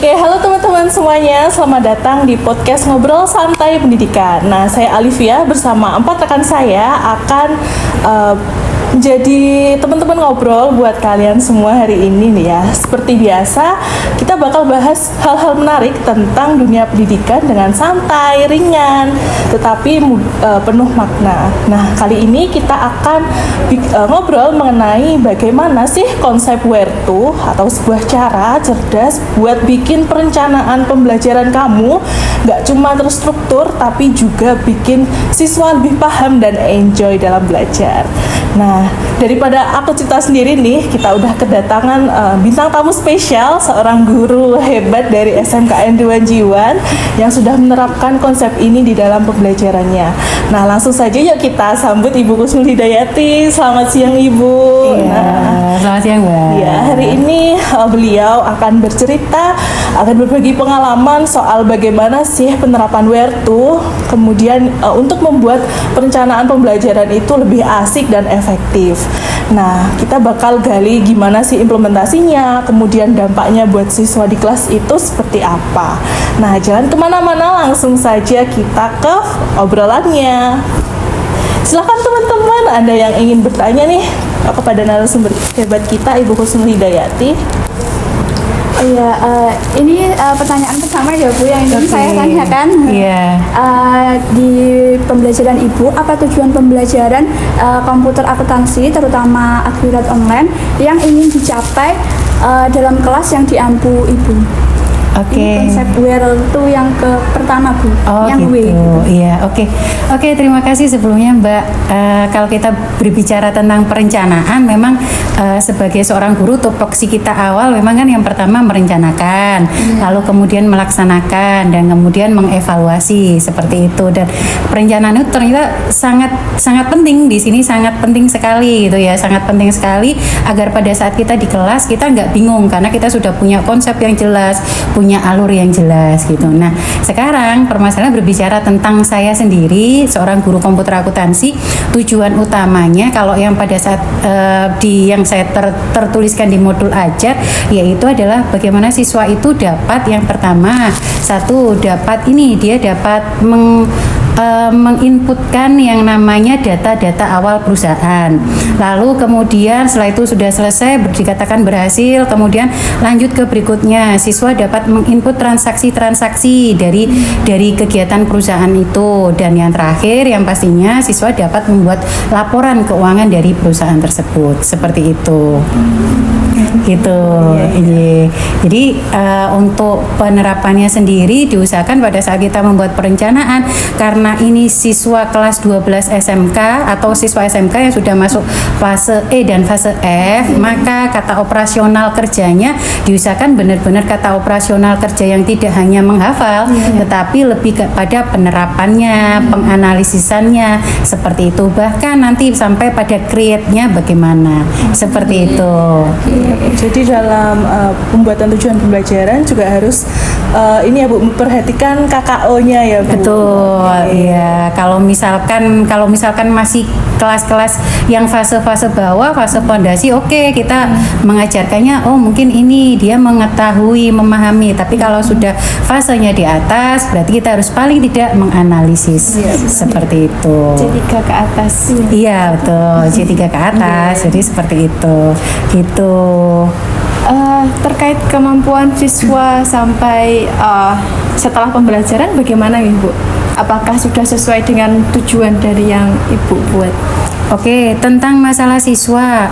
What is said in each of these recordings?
Oke, halo teman-teman semuanya, selamat datang di podcast Ngobrol Santai Pendidikan. Nah, saya Alivia bersama 4 rekan saya akan jadi teman-teman ngobrol buat kalian semua hari ini nih ya. Seperti biasa, kita bakal bahas hal-hal menarik tentang dunia pendidikan dengan santai, ringan, tetapi penuh makna. Nah, kali ini kita akan ngobrol mengenai bagaimana sih konsep where to atau sebuah cara cerdas buat bikin perencanaan pembelajaran kamu nggak cuma terstruktur tapi juga bikin siswa lebih paham dan enjoy dalam belajar. Nah, daripada aku cerita sendiri nih, kita udah kedatangan bintang tamu spesial, seorang guru hebat dari SMKN Dewan Jiwan yang sudah menerapkan konsep ini di dalam pembelajarannya. Nah, langsung saja yuk kita sambut Ibu Kusnul Hidayati. Selamat siang Ibu. Selamat siang Mbak. Ya, hari ini beliau akan bercerita, akan berbagi pengalaman soal bagaimana sih penerapan where to, kemudian untuk membuat perencanaan pembelajaran itu lebih asik dan efektif. Nah, kita bakal gali gimana sih implementasinya, kemudian dampaknya buat siswa di kelas itu seperti apa. Nah, jangan kemana-mana, langsung saja kita ke obrolannya. Silakan teman-teman, ada yang ingin bertanya nih kepada narasumber hebat kita, Ibu Kusnul Hidayati. Iya, ini pertanyaan pertama ya Bu yang ingin saya tanyakan. Iya. Di pembelajaran Ibu, apa tujuan pembelajaran komputer akuntansi, terutama akhirat online, yang ingin dicapai dalam kelas yang diampu Ibu? Oke. Ini konsep where to yang pertama Bu, yang gitu. W. Iya, oke, terima kasih sebelumnya Mbak. Kalau kita berbicara tentang perencanaan, memang sebagai seorang guru tupoksi kita awal memang kan yang pertama merencanakan, lalu kemudian melaksanakan dan kemudian mengevaluasi seperti itu. Dan perencanaan itu ternyata sangat penting di sini, sangat penting sekali gitu ya, sangat penting sekali agar pada saat kita di kelas kita nggak bingung karena kita sudah punya konsep yang jelas, punya alur yang jelas gitu. Nah, sekarang permasalahan berbicara tentang saya sendiri, seorang guru komputer akuntansi, tujuan utamanya kalau yang pada saat yang saya tertuliskan di modul ajar, yaitu adalah bagaimana siswa itu dapat yang pertama, dia dapat menginputkan yang namanya data-data awal perusahaan. Lalu kemudian setelah itu sudah selesai, dikatakan berhasil, kemudian lanjut ke berikutnya, siswa dapat menginput transaksi-transaksi dari kegiatan perusahaan itu, dan yang terakhir yang pastinya siswa dapat membuat laporan keuangan dari perusahaan tersebut. Seperti itu. Gitu. Iya. Jadi untuk penerapannya sendiri diusahakan pada saat kita membuat perencanaan, karena ini siswa kelas 12 SMK atau siswa SMK yang sudah masuk fase E dan fase F, maka kata operasional kerjanya diusahakan benar-benar kata operasional kerja yang tidak hanya menghafal, tetapi lebih kepada penerapannya, penganalisisannya, seperti itu. Bahkan nanti sampai pada create-nya bagaimana, seperti itu. Jadi dalam pembuatan tujuan pembelajaran juga harus ini ya Bu, memperhatikan KKO-nya ya Bu. Betul, iya. Kalau misalkan masih kelas-kelas yang fase-fase bawah, fase fondasi, oke, kita mengajarkannya, oh mungkin ini dia mengetahui, memahami. Tapi kalau sudah fasenya di atas, berarti kita harus paling tidak menganalisis. Seperti itu. C3 ke atas. Iya, betul. C3 ke atas. Jadi seperti itu. Gitu. Terkait kemampuan siswa sampai setelah pembelajaran bagaimana Ibu? Apakah sudah sesuai dengan tujuan dari yang Ibu buat? Oke, tentang masalah siswa,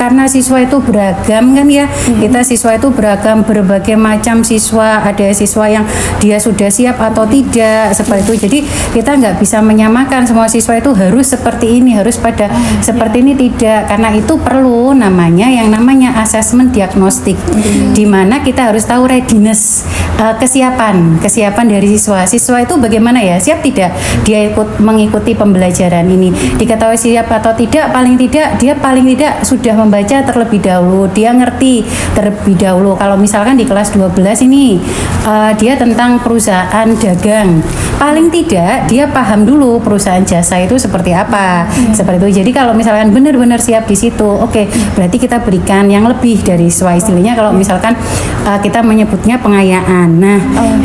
karena siswa itu beragam kan ya, kita siswa itu beragam, berbagai macam siswa, ada siswa yang dia sudah siap atau tidak, seperti itu. Jadi kita nggak bisa menyamakan semua siswa itu harus seperti ini, harus pada seperti ini, tidak, karena itu perlu yang namanya asesmen diagnostik, di mana kita harus tahu readiness, kesiapan dari siswa itu bagaimana ya, siap tidak dia mengikuti pembelajaran ini, diketahui siap atau tidak, paling tidak sudah membaca terlebih dahulu, dia ngerti terlebih dahulu. Kalau misalkan di kelas 12 ini dia tentang perusahaan dagang, paling tidak dia paham dulu perusahaan jasa itu seperti apa, seperti itu. Jadi kalau misalkan benar-benar siap di situ, oke, berarti kita berikan yang lebih dari siswa, istilahnya kalau misalkan kita menyebutnya pengayaan. Nah,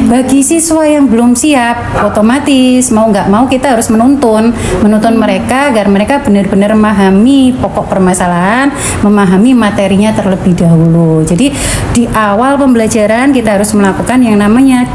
bagi siswa yang belum siap, otomatis mau nggak mau kita harus menuntun mereka agar mereka benar-benar memahami pokok permasalahan, memahami materinya terlebih dahulu. Jadi di awal pembelajaran kita harus melakukan yang namanya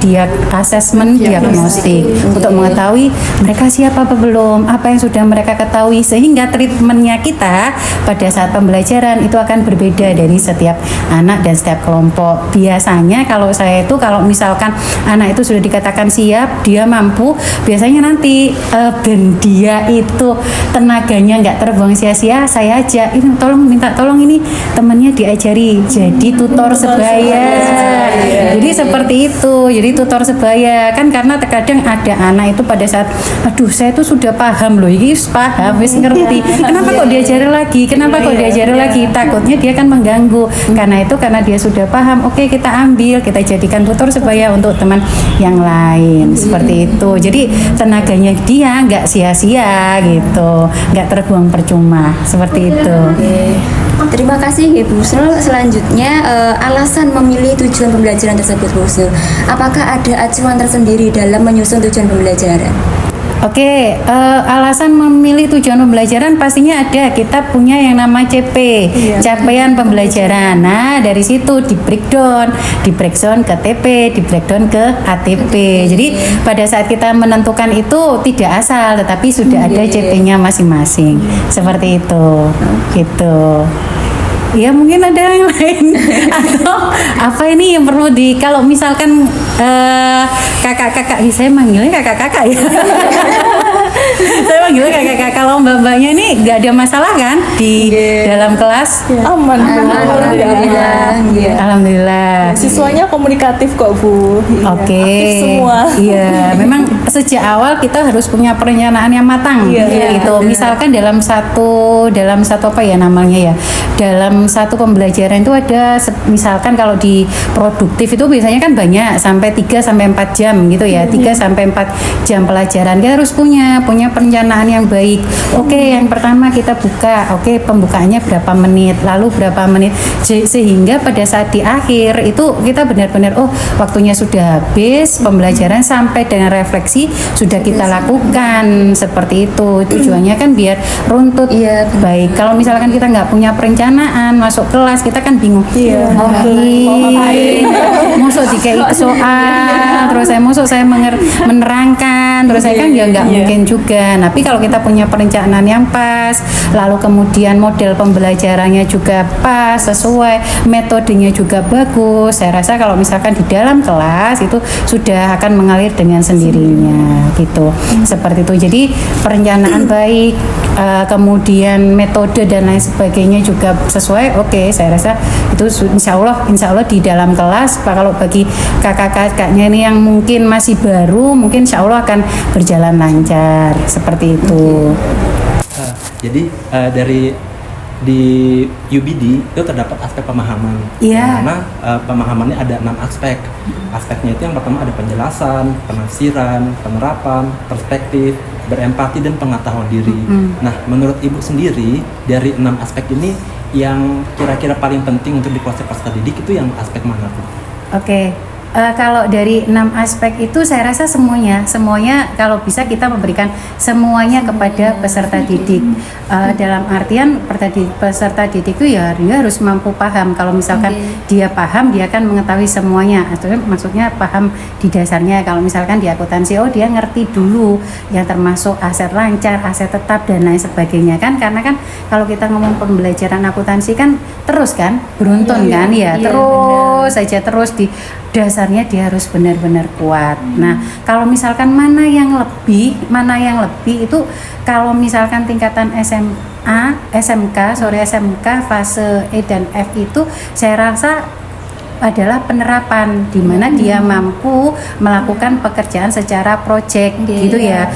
assessment diagnostik untuk mengetahui mereka siap apa belum, apa yang sudah mereka ketahui, sehingga treatmentnya kita pada saat pembelajaran itu akan berbeda dari setiap anak dan setiap kelompok. Biasanya kalau saya itu kalau misalkan anak itu sudah dikatakan siap, dia mampu, biasanya nanti dan dia itu tenaganya nggak terbuang sia-sia, saya aja ini minta tolong ini temannya diajari jadi tutor sebaya. Jadi seperti itu, jadi tutor sebaya kan, karena terkadang ada anak itu pada saat aduh saya itu sudah paham loh, ini paham, wis ngerti, kenapa kok diajari lagi, takutnya dia kan mengganggu. Karena dia sudah paham, oke, kita ambil, kita jadikan tutor sebaya untuk teman yang lain, seperti itu. Jadi tenaganya dia nggak sia-sia gitu, nggak terbuang percuma, seperti itu. Terima kasih Ibu Husnul. Selanjutnya alasan memilih tujuan pembelajaran tersebut Bu Husnul. Apakah ada acuan tersendiri dalam menyusun tujuan pembelajaran? Oke, alasan memilih tujuan pembelajaran pastinya ada. Kita punya yang nama CP, capaian pembelajaran. Nah, dari situ di breakdown ke TP, di breakdown ke ATP. Jadi pada saat kita menentukan itu tidak asal, tetapi sudah ada CP-nya masing-masing. Seperti itu, gitu. Ya mungkin ada yang lain atau apa ini yang perlu kalau misalkan kakak-kakak, saya manggilnya kakak-kakak ya. Saya manggilnya kakak-kakak. Kalau mbak-mbaknya ini nggak ada masalah kan di dalam kelas? Aman. Alhamdulillah. Siswanya komunikatif kok Bu. Oke. Aktif semua. Iya, memang sejak awal kita harus punya perencanaan yang matang. Gitu. Misalkan dalam satu apa ya namanya ya? Dalam satu pembelajaran itu ada, misalkan kalau di produktif itu biasanya kan banyak, sampai 3 sampai 4 jam gitu ya. 3 sampai 4 jam pelajaran. Kita harus punya perencanaan yang baik. Oke, yang pertama kita buka. Oke, pembukaannya berapa menit, lalu berapa menit, sehingga pada saat di akhir itu kita benar-benar waktunya sudah habis, pembelajaran sampai dengan refleksi sudah kita lakukan. Seperti itu. Tujuannya kan biar runtut baik. Kalau misalkan kita nggak punya perencanaan, masuk kelas kita kan bingung. Masuk dikasih soal, terus saya menerangkan, terus saya kan ya nggak mungkin juga. Tapi kalau kita punya perencanaan yang pas, lalu kemudian model pembelajarannya juga pas, sesuai, metodenya juga bagus, saya rasa kalau misalkan di dalam kelas itu sudah akan mengalir dengan sendirinya gitu. Seperti itu. Jadi perencanaan baik, kemudian metode dan lain sebagainya juga sesuai. Oke, saya rasa itu insya Allah di dalam kelas, kalau bagi kakak-kakaknya ini yang mungkin masih baru, mungkin insya Allah akan berjalan lancar, seperti itu. Jadi di UBD itu terdapat aspek pemahaman. Karena pemahamannya ada 6 aspek. Aspeknya itu yang pertama ada penjelasan, penafsiran, penerapan, perspektif, berempati, dan pengetahuan diri. Nah, menurut Ibu sendiri dari 6 aspek ini yang kira-kira paling penting untuk dikuasai peserta didik itu yang aspek mana Bu? Oke. Kalau dari 6 aspek itu saya rasa semuanya kalau bisa kita memberikan semuanya kepada peserta didik. Dalam artian peserta didik itu ya dia harus mampu paham. Kalau misalkan dia paham, dia akan mengetahui semuanya. Atau maksudnya paham di dasarnya. Kalau misalkan di akuntansi, dia ngerti dulu yang termasuk aset lancar, aset tetap, dan lain sebagainya kan. Karena kan kalau kita ngomong pembelajaran akuntansi kan terus kan beruntun terus di dasarnya dia harus benar-benar kuat. Nah, kalau misalkan mana yang lebih itu kalau misalkan tingkatan SMK fase E dan F itu saya rasa adalah penerapan di mana dia mampu melakukan pekerjaan secara project gitu ya.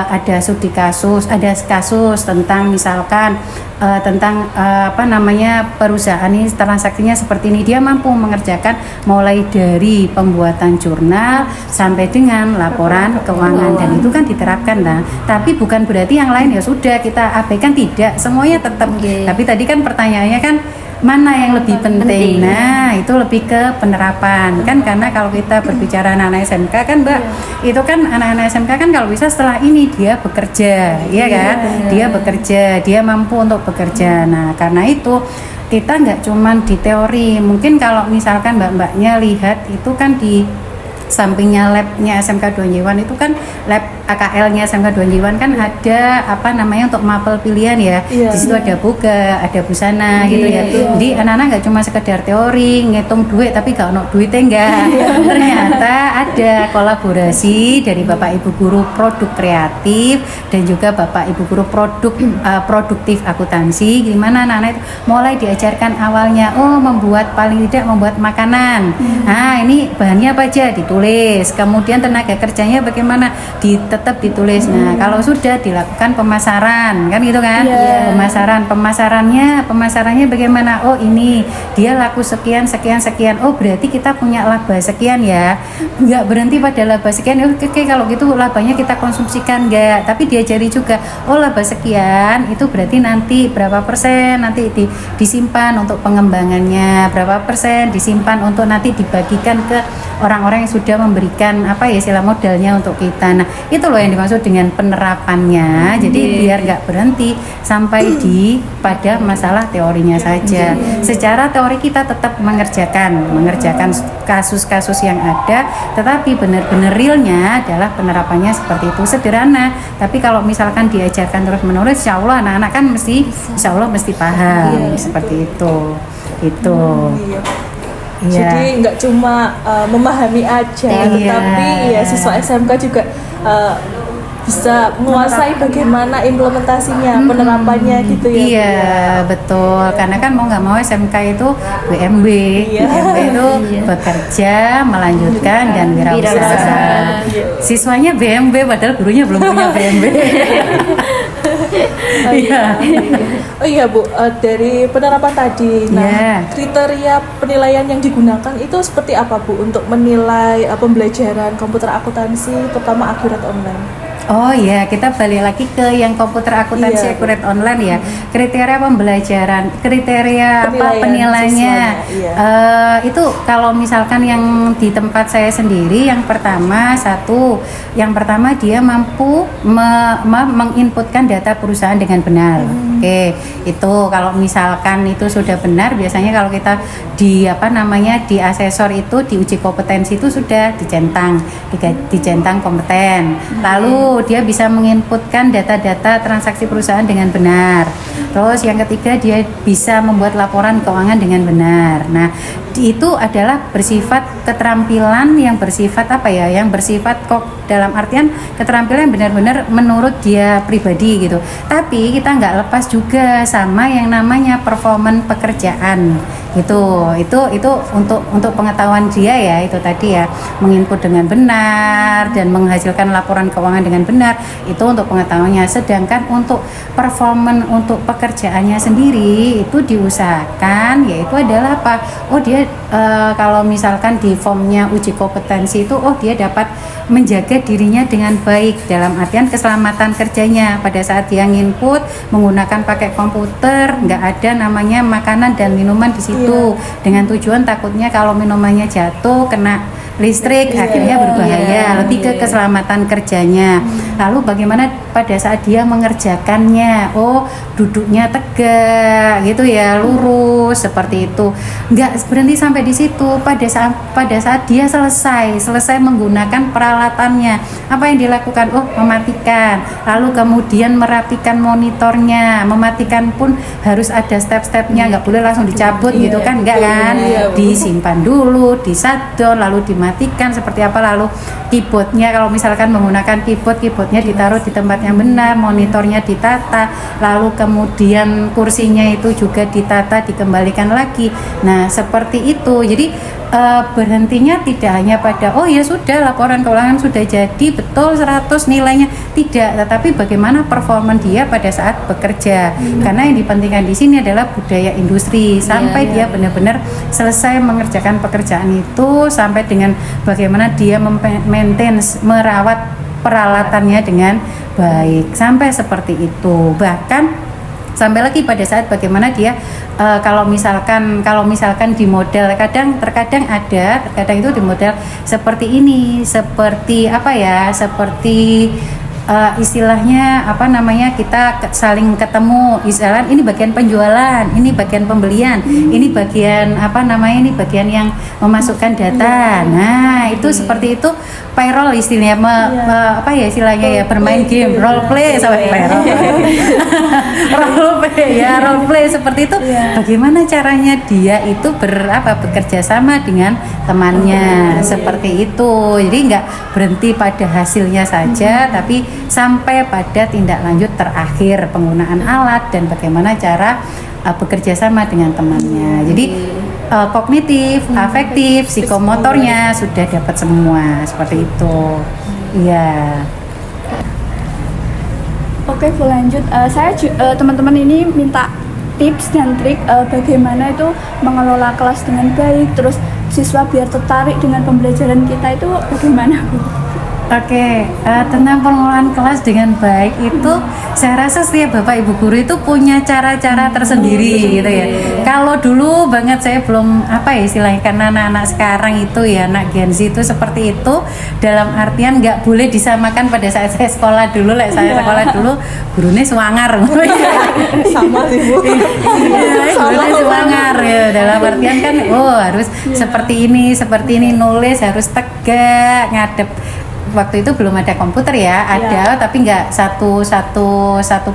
Ada studi kasus, ada kasus tentang misalkan tentang perusahaan ini transaksinya seperti ini, dia mampu mengerjakan mulai dari pembuatan jurnal sampai dengan laporan keuangan, dan itu kan diterapkan lah. Tapi bukan berarti yang lain ya sudah kita abaikan, tidak, semuanya tetap. Tapi tadi kan pertanyaannya kan mana yang lebih penting? Nah, itu lebih ke penerapan kan, karena kalau kita berbicara anak-anak SMK kan Mbak, itu kan anak-anak SMK kan kalau bisa setelah ini dia bekerja, ya kan? Dia bekerja, dia mampu untuk bekerja. Nah, karena itu kita nggak cuman di teori, mungkin kalau misalkan mbak-mbaknya lihat itu kan di sampingnya labnya SMK Donjewan itu kan lab AKL-nya SMK Donjewan kan ada untuk mapel pilihan ya. Di situ ada boga, ada busana gitu ya. Jadi anak-anak nggak cuma sekedar teori ngitung duit tapi gak ono duitnya enggak. Ternyata ada kolaborasi dari Bapak Ibu guru produk kreatif dan juga Bapak Ibu guru produktif akuntansi, gimana anak-anak itu mulai diajarkan awalnya paling tidak membuat makanan. Nah, ini bahannya apa aja ditulis, kemudian tenaga kerjanya bagaimana tetap ditulis. Nah, kalau sudah dilakukan pemasaran kan gitu kan, pemasarannya bagaimana, ini dia laku sekian, berarti kita punya laba sekian ya, nggak berhenti pada laba sekian. Oke, kalau gitu labanya kita konsumsikan nggak, tapi diajari juga laba sekian itu berarti nanti berapa persen nanti disimpan untuk pengembangannya, berapa persen disimpan untuk nanti dibagikan ke orang-orang yang sudah memberikan istilah modalnya untuk kita. Nah, itu loh yang dimaksud dengan penerapannya. Jadi biar nggak berhenti sampai pada masalah teorinya saja. Secara teori kita tetap mengerjakan kasus-kasus yang ada, tetapi benar-benar realnya adalah penerapannya seperti itu, sederhana. Tapi kalau misalkan diajarkan terus-menerus, insya Allah anak-anak kan mesti paham seperti itu. Jadi nggak cuma memahami aja, tetapi ya siswa SMK juga bisa menguasai bagaimana implementasinya, penerapannya gitu ya. Iya, betul. Karena kan mau nggak mau SMK itu BMB, itu bekerja, melanjutkan dan wirausaha. Siswanya BMB padahal gurunya belum punya BMB. Oh iya Bu, dari penerapan tadi, kriteria penilaian yang digunakan itu seperti apa Bu untuk menilai pembelajaran komputer akuntansi, terutama akurat online? Oh ya, kita balik lagi ke yang komputer akuntansi akurat online ya. Kriteria pembelajaran, penilaiannya. Itu kalau misalkan yang di tempat saya sendiri, yang pertama dia mampu menginputkan data perusahaan dengan benar. Oke, itu kalau misalkan itu sudah benar, biasanya kalau kita di asesor itu diuji kompetensi itu sudah dicentang kompeten. Lalu dia bisa menginputkan data-data transaksi perusahaan dengan benar. Terus yang ketiga dia bisa membuat laporan keuangan dengan benar. Nah, itu adalah bersifat keterampilan yang bersifat yang bersifat dalam artian keterampilan yang benar-benar menurut dia pribadi gitu. Tapi kita nggak lepas juga sama yang namanya performan pekerjaan gitu. Itu untuk pengetahuan dia ya, itu tadi ya, menginput dengan benar dan menghasilkan laporan keuangan dengan benar, itu untuk pengetahuannya. Sedangkan untuk performan untuk pekerjaannya sendiri itu diusahakan yaitu adalah dia kalau misalkan di formnya uji kompetensi itu dia dapat menjaga dirinya dengan baik dalam artian keselamatan kerjanya pada saat dia nginput menggunakan pakai komputer, nggak ada namanya makanan dan minuman di situ dengan tujuan takutnya kalau minumannya jatuh kena listrik akhirnya berbahaya, lebih ke keselamatan kerjanya. Lalu bagaimana pada saat dia mengerjakannya, duduknya tegak gitu ya, lurus seperti itu, nggak berhenti sampai di situ. Pada saat dia selesai menggunakan peralatannya, apa yang dilakukan? Mematikan, lalu kemudian merapikan monitornya. Mematikan pun harus ada step-stepnya, nggak boleh langsung dicabut gitu kan, enggak kan, disimpan dulu, di shutdown, lalu dimatikan seperti apa. Lalu keyboardnya, kalau misalkan menggunakan keyboardnya ditaruh di tempat tempat yang benar, monitornya ditata, lalu kemudian kursinya itu juga ditata, dikembalikan lagi. Nah, seperti itu. Jadi berhentinya tidak hanya pada oh ya sudah laporan keuangan sudah jadi betul 100 nilainya, tidak, tetapi bagaimana performa dia pada saat bekerja. Karena yang dipentingkan di sini adalah budaya industri sampai dia benar-benar selesai mengerjakan pekerjaan itu, sampai dengan bagaimana dia maintain, merawat peralatannya dengan baik, sampai seperti itu. Bahkan sampai lagi pada saat bagaimana dia kalau misalkan di model terkadang itu di model seperti ini, seperti apa ya, seperti istilahnya apa namanya, kita saling ketemu, istilah ini bagian penjualan, ini bagian pembelian, ini bagian apa namanya, ini bagian yang memasukkan data. Nah itu seperti itu payroll istilahnya, apa ya istilahnya ya, bermain game, role play sampai payroll, role play seperti itu. Bagaimana caranya dia itu bekerja sama dengan temannya, seperti itu. Jadi nggak berhenti pada hasilnya saja, tapi sampai pada tindak lanjut terakhir penggunaan alat dan bagaimana cara bekerja sama dengan temannya. Jadi kognitif, afektif, psikomotornya sudah dapat semua, seperti itu. Iya. Oke, Bu, lanjut. Teman-teman ini minta tips dan trik bagaimana itu mengelola kelas dengan baik, terus siswa biar tertarik dengan pembelajaran kita itu bagaimana, Bu? Oke, tentang pengelolaan kelas dengan baik itu saya rasa setiap Bapak Ibu guru itu punya cara-cara tersendiri gitu ya. Kalau dulu banget saya belum apa ya istilahnya, karena anak-anak sekarang itu ya, anak Gen Z itu seperti itu, dalam artian nggak boleh disamakan pada saat saya sekolah dulu. Saya sekolah dulu gurunya swangar. Sama sih Bu. Gurunya swangar ya, dalam artian kan harus seperti ini, nulis harus tegak, ngadep. Waktu itu belum ada komputer ya, ada tapi nggak satu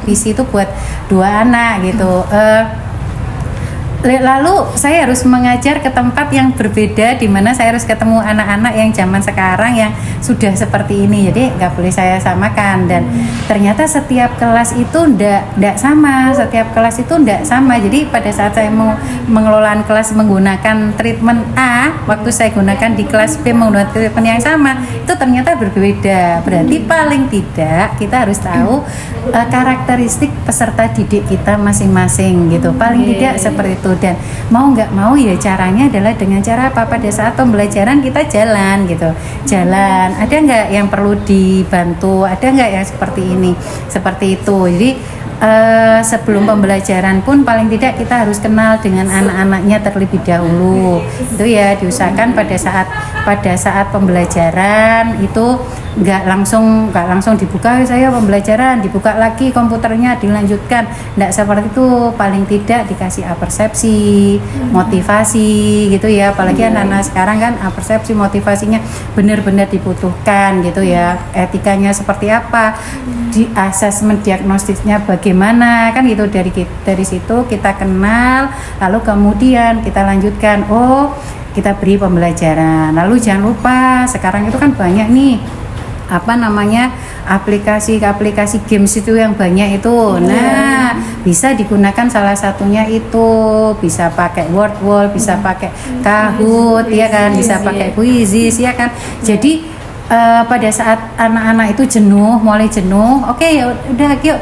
PC itu buat 2 anak gitu. Lalu saya harus mengajar ke tempat yang berbeda, di mana saya harus ketemu anak-anak yang zaman sekarang yang sudah seperti ini, jadi nggak boleh saya samakan. Dan ternyata setiap kelas itu ndak sama, jadi pada saat saya mau mengelola kelas menggunakan treatment A, waktu saya gunakan di kelas B menggunakan treatment yang sama, itu ternyata berbeda. Berarti paling tidak kita harus tahu karakteristik peserta didik kita masing-masing gitu, paling tidak seperti itu. Dan mau nggak mau ya caranya adalah dengan cara apa, pada saat pembelajaran kita jalan gitu, ada nggak yang perlu dibantu, ada nggak yang seperti itu. Jadi sebelum pembelajaran pun paling tidak kita harus kenal dengan anak-anaknya terlebih dahulu. Itu ya diusahakan pada saat pembelajaran itu nggak langsung dibuka saya pembelajaran, dibuka lagi komputernya dilanjutkan, nggak seperti itu. Paling tidak dikasih persepsi, motivasi gitu ya, apalagi anak-anak sekarang kan persepsi, motivasinya benar-benar dibutuhkan gitu ya, etikanya seperti apa, di asesmen diagnostisnya bagaimana kan gitu. Dari situ kita kenal, lalu kemudian kita lanjutkan, kita beri pembelajaran. Lalu jangan lupa sekarang itu kan banyak nih aplikasi games itu yang banyak itu. Nah, bisa digunakan salah satunya itu, bisa pakai Word Wall, bisa pakai Kahoot ya kan, bisa pakai Quizizz ya kan. Jadi pada saat anak-anak itu mulai jenuh, oke ya udah yuk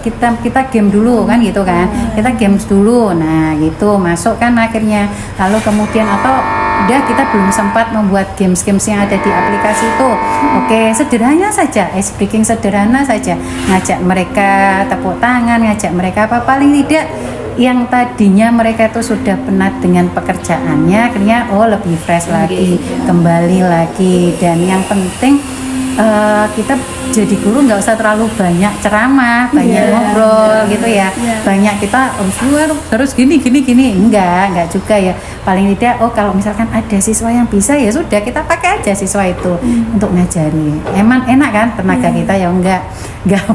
kita game dulu kan gitu kan, kita games dulu. Nah gitu masuk kan akhirnya, lalu kemudian atau udah kita belum sempat membuat games yang ada di aplikasi itu, oke sederhana saja, ice breaking sederhana saja, ngajak mereka tepuk tangan, ngajak mereka apa, paling tidak yang tadinya mereka itu sudah penat dengan pekerjaannya, akhirnya lebih fresh lagi, kembali lagi. Dan yang penting kita jadi guru nggak usah terlalu banyak ceramah, banyak ngobrol gitu ya. banyak kita harus gini enggak juga ya. Paling tidak kalau misalkan ada siswa yang bisa ya sudah kita pakai aja siswa itu untuk ngajari. Emang enak kan tenaga kita ya enggak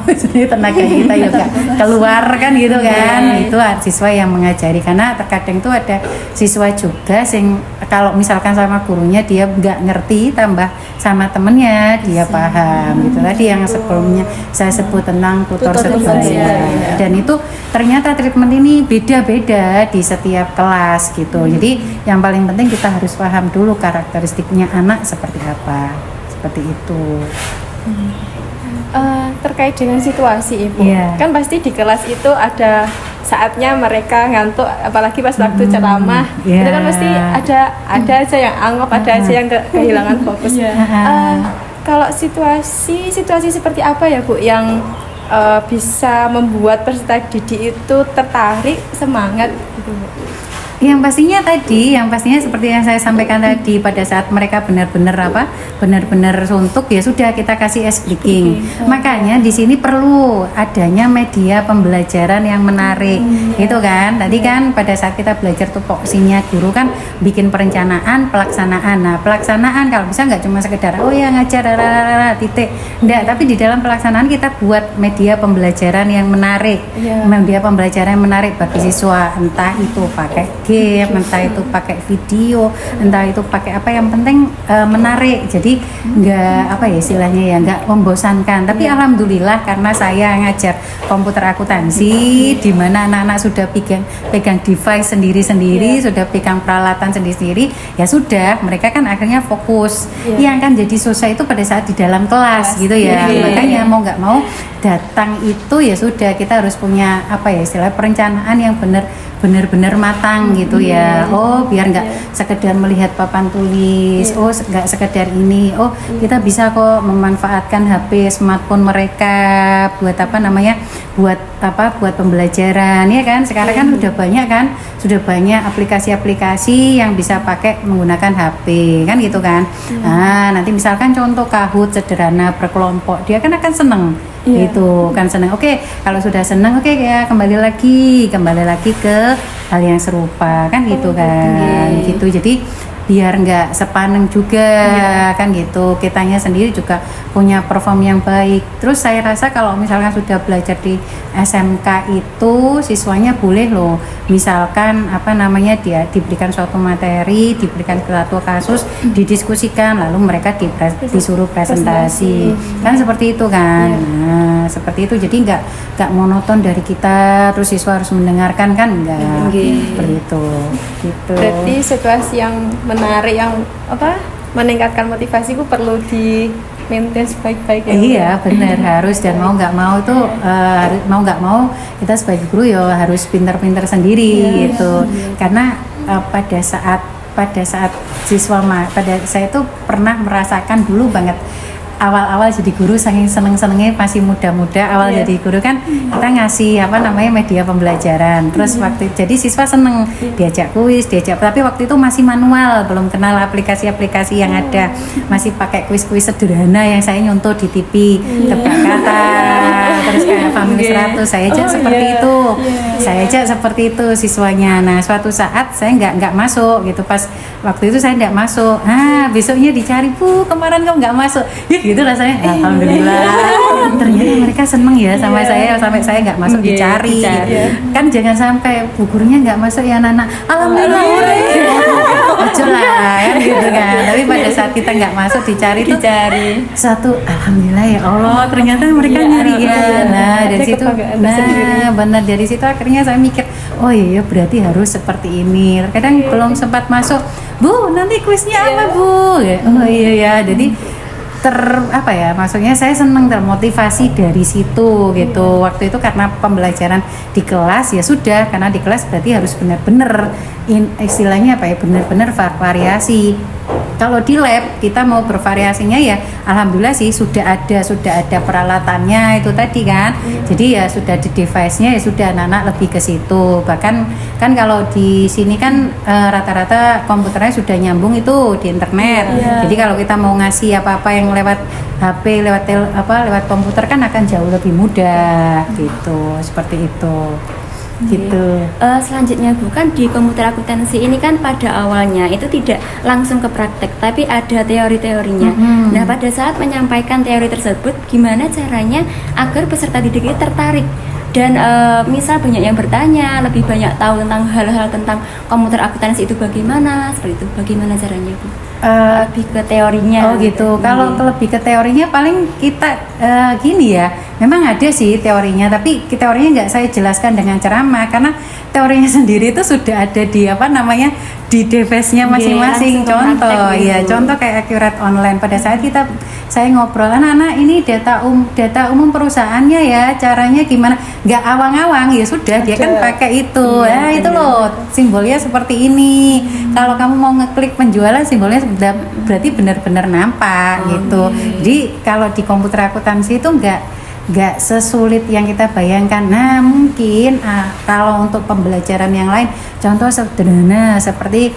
maksudnya tenaga kita ya enggak keluar kan gitu kan. Itu siswa yang mengajari, karena terkadang itu ada siswa juga sing kalau misalkan sama gurunya dia enggak ngerti, tambah sama temennya dia paham gitu. Tadi yang sebelumnya saya sebut tentang tutor sebaya. Dan itu ternyata treatment ini beda-beda di setiap kelas gitu. Jadi yang paling penting kita harus paham dulu karakteristiknya anak seperti apa, seperti itu. Terkait dengan situasi Ibu, Iya. kan pasti di kelas itu ada saatnya mereka ngantuk, apalagi pas waktu ceramah, Iya. itu kan pasti ada aja yang anggap, ada aja yang kehilangan fokus. Kalau situasi seperti apa ya Bu yang bisa membuat peserta didik itu tertarik, semangat gitu Bu? Yang pastinya seperti yang saya sampaikan tadi, pada saat mereka benar-benar suntuk ya sudah kita kasih ice breaking. Makanya di sini perlu adanya media pembelajaran yang menarik, gitu kan? Tadi kan pada saat kita belajar tupoksinya guru kan bikin perencanaan, pelaksanaan. Nah pelaksanaan kalau bisa nggak cuma sekedar oh ya ngajar titik, enggak. Tapi di dalam pelaksanaan kita buat media pembelajaran yang menarik, media pembelajaran yang menarik bagi siswa, entah itu pakai game, entah itu pakai video, entah itu pakai apa, yang penting menarik. Jadi nggak apa ya istilahnya ya, nggak membosankan. Tapi alhamdulillah karena saya ngajar komputer akuntansi di mana anak-anak sudah pegang device sendiri-sendiri, sudah pegang peralatan sendiri-sendiri, ya sudah mereka kan akhirnya fokus. Yang kan jadi susah itu pada saat di dalam kelas gitu ya. Makanya mau nggak mau datang itu ya sudah kita harus punya apa ya istilah perencanaan yang benar-benar matang gitu ya. Oh biar nggak sekedar melihat papan tulis, oh nggak sekedar ini, oh kita bisa kok memanfaatkan HP smartphone mereka buat buat pembelajaran ya kan. Sekarang kan sudah banyak aplikasi-aplikasi yang bisa pakai menggunakan HP kan gitu kan. Nah nanti misalkan contoh Kahoot sederhana berkelompok, dia kan akan seneng gitu kan, seneng. Oke, kalau sudah seneng ya kembali lagi ke hal yang serupa kan gitu kan. Gitu. Jadi biar nggak sepaneng juga kan gitu, kitanya sendiri juga punya perform yang baik. Terus saya rasa kalau misalkan sudah belajar di SMK itu siswanya boleh loh misalkan dia diberikan suatu materi, diberikan suatu kasus, didiskusikan, lalu mereka disuruh presentasi kan seperti itu kan. Nah seperti itu, jadi nggak monoton dari kita terus siswa harus mendengarkan kan, enggak seperti itu gitu. Berarti situasi yang menarik yang meningkatkan motivasi itu perlu di maintain baik-baik ya. Iya benar, harus. Dan mau nggak mau kita sebagai guru ya harus pintar-pintar sendiri gitu. Karena pada saat siswa saya tuh pernah merasakan dulu banget awal-awal jadi guru, saking seneng-senengnya masih muda-muda awal jadi guru kan kita ngasih media pembelajaran. Terus jadi siswa seneng diajak kuis, tapi waktu itu masih manual, belum kenal aplikasi-aplikasi yang ada, masih pakai kuis-kuis sederhana yang saya nyontoh di TV, tebak kata, terus kayak Family 100 saya ajak saya ajak seperti itu siswanya. Nah suatu saat saya nggak masuk gitu, pas waktu itu saya nggak masuk, besoknya dicari, Bu kemarin kamu nggak masuk gitu rasanya. Alhamdulillah ternyata mereka seneng ya sama saya, sampai saya nggak masuk dicari. Kan jangan sampai bu gurunya nggak masuk ya anak-anak, alhamdulillah ojo lah kan gitu kan. Tapi pada saat kita nggak masuk dicari satu alhamdulillah ya Allah ternyata mereka nyari ya. Nah dari situ benar, dari situ akhirnya saya mikir oh iya berarti harus seperti ini. Kadang belum sempat masuk, Bu nanti kuisnya apa Bu? Oh iya ya, jadi maksudnya saya senang termotivasi dari situ gitu. Waktu itu karena pembelajaran di kelas ya sudah, karena di kelas berarti harus benar-benar istilahnya benar-benar variasi. Kalau di lab kita mau bervariasinya ya alhamdulillah sih sudah ada peralatannya itu tadi kan. Jadi ya sudah di device-nya ya sudah, anak-anak lebih ke situ. Bahkan kan kalau di sini kan rata-rata komputernya sudah nyambung itu di internet. Jadi kalau kita mau ngasih apa-apa yang lewat HP, lewat komputer kan akan jauh lebih mudah gitu. Seperti itu. gitu. Selanjutnya Bu, kan di komputer akuntansi ini kan pada awalnya itu tidak langsung ke praktek, tapi ada teori-teorinya. Nah, pada saat menyampaikan teori tersebut, gimana caranya agar peserta didik ini tertarik? Dan misal banyak yang bertanya, lebih banyak tahu tentang hal-hal tentang komputer akuntansi itu bagaimana, seperti itu. Bagaimana caranya Bu? Lebih ke teorinya. Oh gitu. Kalau lebih ke teorinya paling kita gini ya. Memang ada sih teorinya, tapi teorinya nggak saya jelaskan dengan ceramah karena teorinya sendiri itu sudah ada di di device-nya masing-masing. Contoh ya, contoh kayak Accurate Online. Pada saat saya ngobrol, anak-anak ini data umum perusahaannya ya, caranya gimana? Nggak awang-awang ya sudah, dia kan pakai itu. Itu loh simbolnya seperti ini. Kalau kamu mau ngeklik penjualan, simbolnya sudah berarti benar-benar nampak gitu. Jadi kalau di komputer akuntansi itu nggak sesulit yang kita bayangkan. Nah mungkin kalau untuk pembelajaran yang lain, contoh sederhana seperti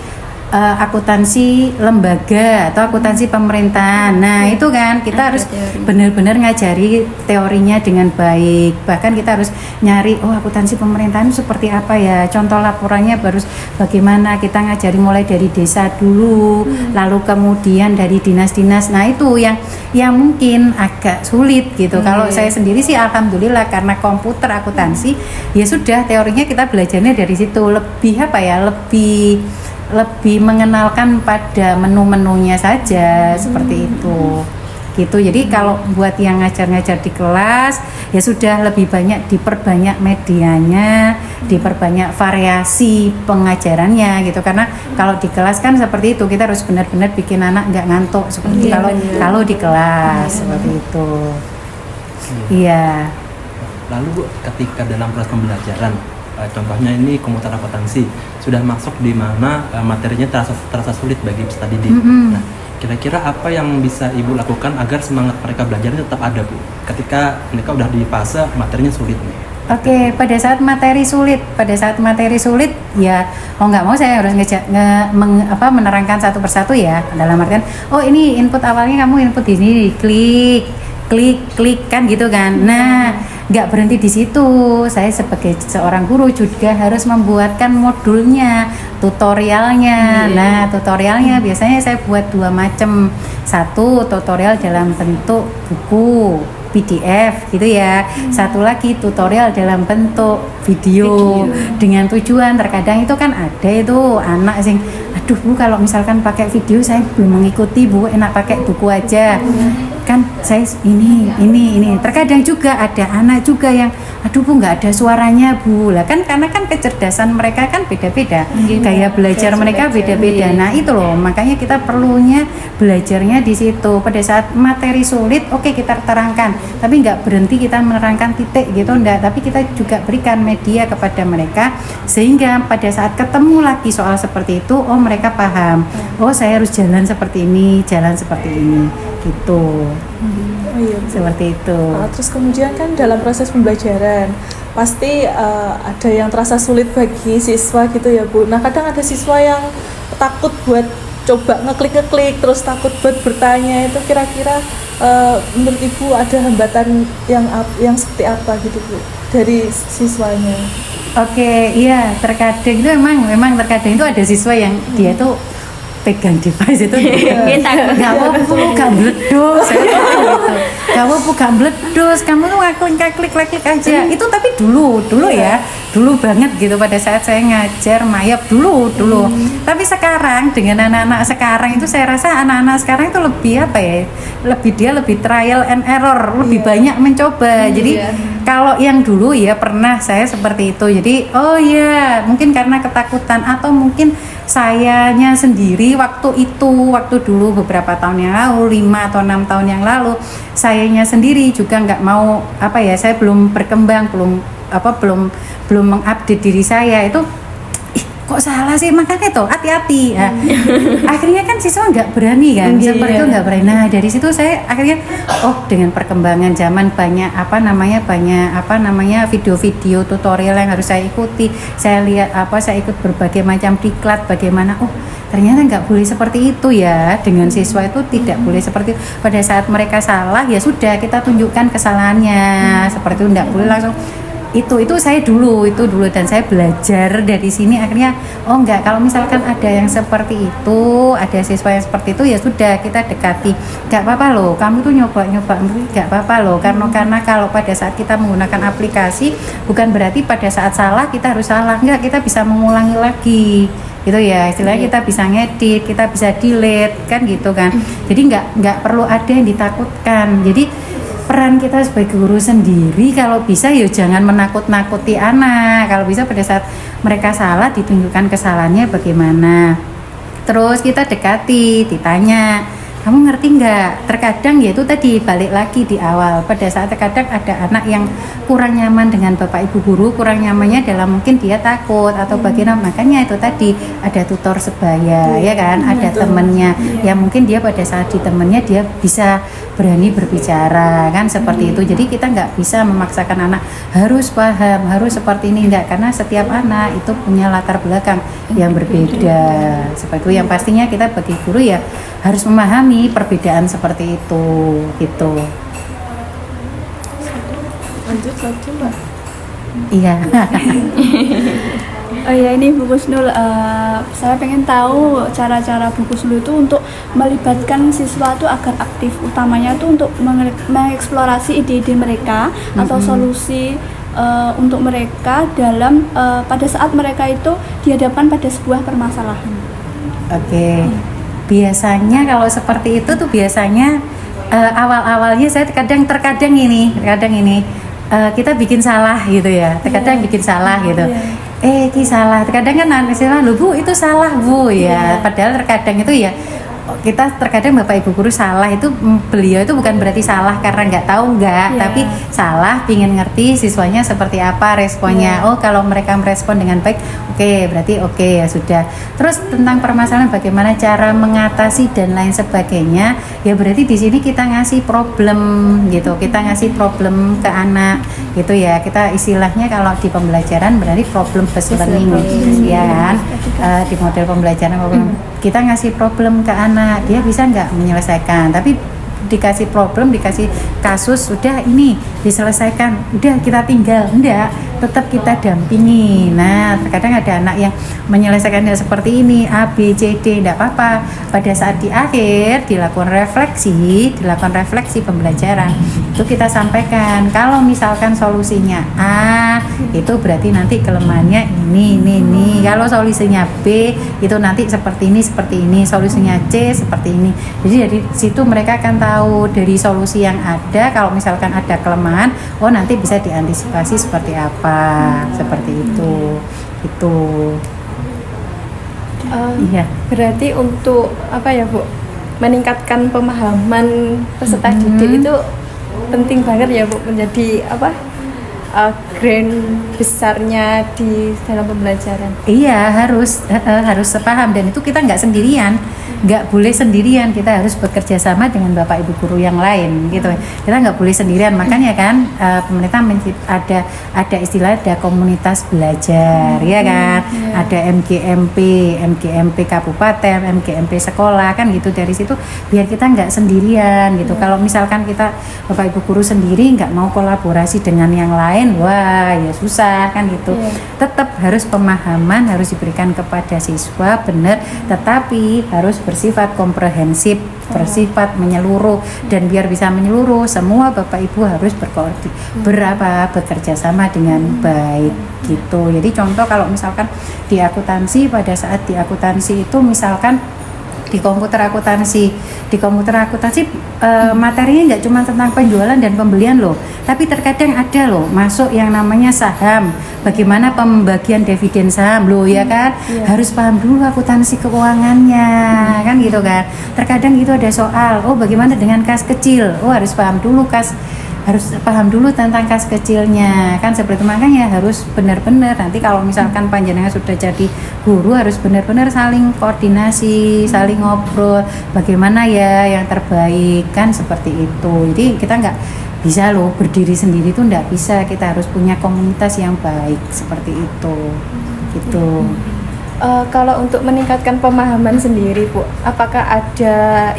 akuntansi lembaga atau akuntansi pemerintahan. Nah itu kan kita harus benar-benar ngajari teorinya dengan baik. Bahkan kita harus nyari akuntansi pemerintahan seperti apa ya, contoh laporannya harus bagaimana. Kita ngajari mulai dari desa dulu, lalu kemudian dari dinas-dinas. Nah itu yang mungkin agak sulit gitu. Kalau saya sendiri sih alhamdulillah karena komputer akuntansi ya sudah, teorinya kita belajarnya dari situ. Lebih mengenalkan pada menu-menunya saja seperti itu gitu. Jadi kalau buat yang ngajar-ngajar di kelas ya sudah lebih banyak diperbanyak medianya, diperbanyak variasi pengajarannya gitu. Karena kalau di kelas kan seperti itu, kita harus benar-benar bikin anak nggak ngantuk seperti kalau di kelas seperti itu. Iya. Lalu Bu, ketika dalam proses pembelajaran, contohnya ini komputer akuntansi sudah masuk di mana materinya terasa sulit bagi peserta didik. Nah, kira-kira apa yang bisa Ibu lakukan agar semangat mereka belajarnya tetap ada Bu, ketika mereka udah di fase materinya sulit nih? Oke, pada saat materi sulit ya nggak mau saya harus menerangkan satu persatu ya, dalam artian ini input awalnya kamu input di sini, klik kan gitu kan. Nah nggak berhenti di situ, saya sebagai seorang guru juga harus membuatkan modulnya, tutorialnya. Nah tutorialnya biasanya saya buat dua macam. Satu tutorial dalam bentuk buku PDF gitu ya, satu lagi tutorial dalam bentuk video. Dengan tujuan terkadang itu kan ada itu anak sing aduh Bu, kalau misalkan pakai video saya belum mengikuti Bu, enak pakai buku aja. Kan saya ini terkadang juga ada anak juga yang aduh Bu, nggak ada suaranya Bu. Lah kan karena kan kecerdasan mereka kan beda-beda, gaya belajar mereka beda-beda. Nah itu loh, makanya kita perlunya belajarnya di situ. Pada saat materi sulit, kita terangkan, tapi nggak berhenti kita menerangkan titik gitu, enggak, tapi kita juga berikan media kepada mereka sehingga pada saat ketemu lagi soal seperti itu, mereka paham, saya harus jalan seperti ini gitu. Seperti itu. Terus kemudian kan dalam proses pembelajaran pasti ada yang terasa sulit bagi siswa gitu ya Bu. Nah kadang ada siswa yang takut buat coba ngeklik terus takut buat bertanya. Itu kira-kira menurut Ibu ada hambatan yang seperti apa gitu Bu dari siswanya? Iya, terkadang itu memang terkadang itu ada siswa yang dia tuh pegang device itu gak apa-apa gak meledos gak apa-apa gak meledos, kamu tuh klik aja itu. Tapi dulu ya, dulu banget gitu pada saat saya ngajar mayap dulu. Tapi sekarang dengan anak-anak sekarang itu saya rasa anak-anak sekarang itu lebih trial and error, lebih banyak mencoba. Jadi kalau yang dulu ya pernah saya seperti itu. Jadi mungkin karena ketakutan atau mungkin sayanya sendiri waktu dulu beberapa tahun yang lalu, 5 atau 6 tahun yang lalu, sayanya sendiri juga nggak mau saya belum berkembang, belum mengupdate diri saya itu. Kok salah sih, makanya tuh hati-hati. Akhirnya kan siswa nggak berani kan, seperti itu nggak berani. Nah dari situ saya akhirnya dengan perkembangan zaman banyak video-video tutorial yang harus saya ikuti. Saya lihat saya ikut berbagai macam diklat bagaimana ternyata nggak boleh seperti itu ya, dengan siswa itu tidak boleh seperti itu. Pada saat mereka salah ya sudah kita tunjukkan kesalahannya, seperti itu, nggak boleh langsung itu saya dulu dan saya belajar dari sini akhirnya oh enggak, kalau misalkan ada yang seperti itu, ada siswa yang seperti itu, ya sudah kita dekati, enggak apa-apa loh kamu tuh nyoba enggak apa-apa loh, karena kalau pada saat kita menggunakan aplikasi bukan berarti pada saat salah kita harus salah, enggak, kita bisa mengulangi lagi gitu ya, istilahnya kita bisa ngedit, kita bisa delete kan gitu kan. Jadi nggak perlu ada yang ditakutkan. Jadi peran kita sebagai guru sendiri kalau bisa ya jangan menakut-nakuti anak. Kalau bisa pada saat mereka salah ditunjukkan kesalahannya bagaimana. Terus kita dekati, ditanya, kamu ngerti nggak? Terkadang ya itu tadi balik lagi di awal, pada saat terkadang ada anak yang kurang nyaman dengan bapak ibu guru, kurang nyamannya dalam mungkin dia takut atau bagaimana, makanya itu tadi ada tutor sebaya ya kan, ada temennya yang mungkin dia pada saat di temennya dia bisa berani berbicara kan seperti itu. Jadi kita nggak bisa memaksakan anak harus paham, harus seperti ini, enggak, karena setiap anak itu punya latar belakang yang berbeda seperti itu. Yang pastinya kita bagi guru ya harus memahami perbedaan seperti itu gitu. Lanjut saja Mbak. Iya. Oh ya, ini Bu Kusnul, saya pengen tahu cara-cara Bu Kusnul itu untuk melibatkan siswa itu agar aktif, utamanya itu untuk mengeksplorasi ide-ide mereka atau solusi untuk mereka dalam pada saat mereka itu dihadapkan pada sebuah permasalahan. Oke. Biasanya kalau seperti itu tuh biasanya awal-awalnya saya terkadang ini kita bikin salah gitu ya, terkadang bikin salah gitu. Ini salah, terkadang kan anak siswa, loh Bu itu salah Bu ya, padahal terkadang itu ya kita terkadang bapak ibu guru salah itu, beliau itu bukan berarti salah karena nggak tahu tapi salah pingin ngerti siswanya seperti apa responnya. Oh kalau mereka merespon dengan baik, berarti ya sudah. Terus tentang permasalahan bagaimana cara mengatasi dan lain sebagainya, ya berarti di sini kita ngasih problem gitu, kita ngasih problem ke anak gitu ya. Kita istilahnya kalau di pembelajaran berarti problem based learning ya kan. Di model pembelajaran kita ngasih problem ke anak, dia bisa nggak menyelesaikan, tapi dikasih problem, dikasih kasus, sudah ini diselesaikan, udah kita tinggal, enggak, tetap kita dampingi. Nah terkadang ada anak yang menyelesaikannya seperti ini A, B, C, D, enggak apa-apa, pada saat di akhir dilakukan refleksi pembelajaran, itu kita sampaikan kalau misalkan solusinya A itu berarti nanti kelemahannya ini, kalau solusinya B itu nanti seperti ini, solusinya C seperti ini. Jadi dari situ mereka akan tahu dari solusi yang ada, kalau misalkan ada kelemahan, oh nanti bisa diantisipasi seperti apa, seperti itu gitu. Iya. Berarti untuk apa ya Bu, meningkatkan pemahaman peserta didik itu penting banget ya Bu, menjadi grand besarnya di dalam pembelajaran. Iya, harus sepaham, dan itu kita nggak boleh sendirian, kita harus bekerja sama dengan bapak ibu guru yang lain gitu. Kita nggak boleh sendirian, makanya kan pemerintah ada istilah, ada komunitas belajar ya kan, ada MGMP kabupaten, MGMP sekolah kan gitu. Dari situ biar kita nggak sendirian gitu. Kalau misalkan kita bapak ibu guru sendiri nggak mau kolaborasi dengan yang lain, wah ya susah kan gitu. Tetap harus pemahaman harus diberikan kepada siswa, benar, tetapi harus bersifat komprehensif, bersifat menyeluruh, dan biar bisa menyeluruh semua bapak ibu harus bekerja sama dengan baik gitu. Jadi contoh kalau misalkan di akuntansi, pada saat di akuntansi itu misalkan di komputer akuntansi materinya nggak cuma tentang penjualan dan pembelian loh, tapi terkadang ada loh masuk yang namanya saham, bagaimana pembagian dividen saham loh ya kan, harus paham dulu akuntansi keuangannya kan gitu kan. Terkadang itu ada soal, oh bagaimana dengan kas kecil, oh harus paham dulu tentang kas kecilnya kan seperti itu. Makanya harus benar-benar nanti kalau misalkan panjenengan sudah jadi guru harus benar-benar saling koordinasi, saling ngobrol bagaimana ya yang terbaik kan seperti itu. Jadi kita nggak bisa loh berdiri sendiri, itu nggak bisa, kita harus punya komunitas yang baik seperti itu gitu. Kalau untuk meningkatkan pemahaman sendiri Bu, apakah ada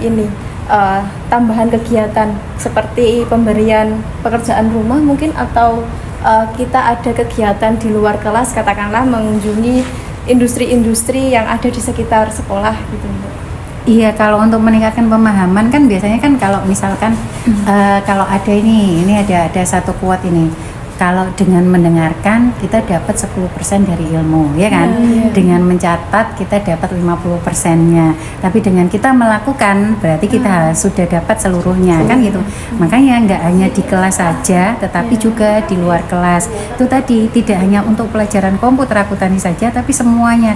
tambahan kegiatan seperti pemberian pekerjaan rumah mungkin, atau kita ada kegiatan di luar kelas, katakanlah mengunjungi industri-industri yang ada di sekitar sekolah gitu, Bu. Iya, kalau untuk meningkatkan pemahaman kan biasanya kan kalau misalkan kalau ada ini ada satu quote ini. Kalau dengan mendengarkan kita dapat 10% dari ilmu, ya kan? Dengan mencatat kita dapat 50%-nya. Tapi dengan kita melakukan berarti kita sudah dapat seluruhnya, kan gitu. Makanya nggak hanya di kelas saja, tetapi juga di luar kelas. Itu tadi tidak hanya untuk pelajaran komputer akuntansi saja, tapi semuanya.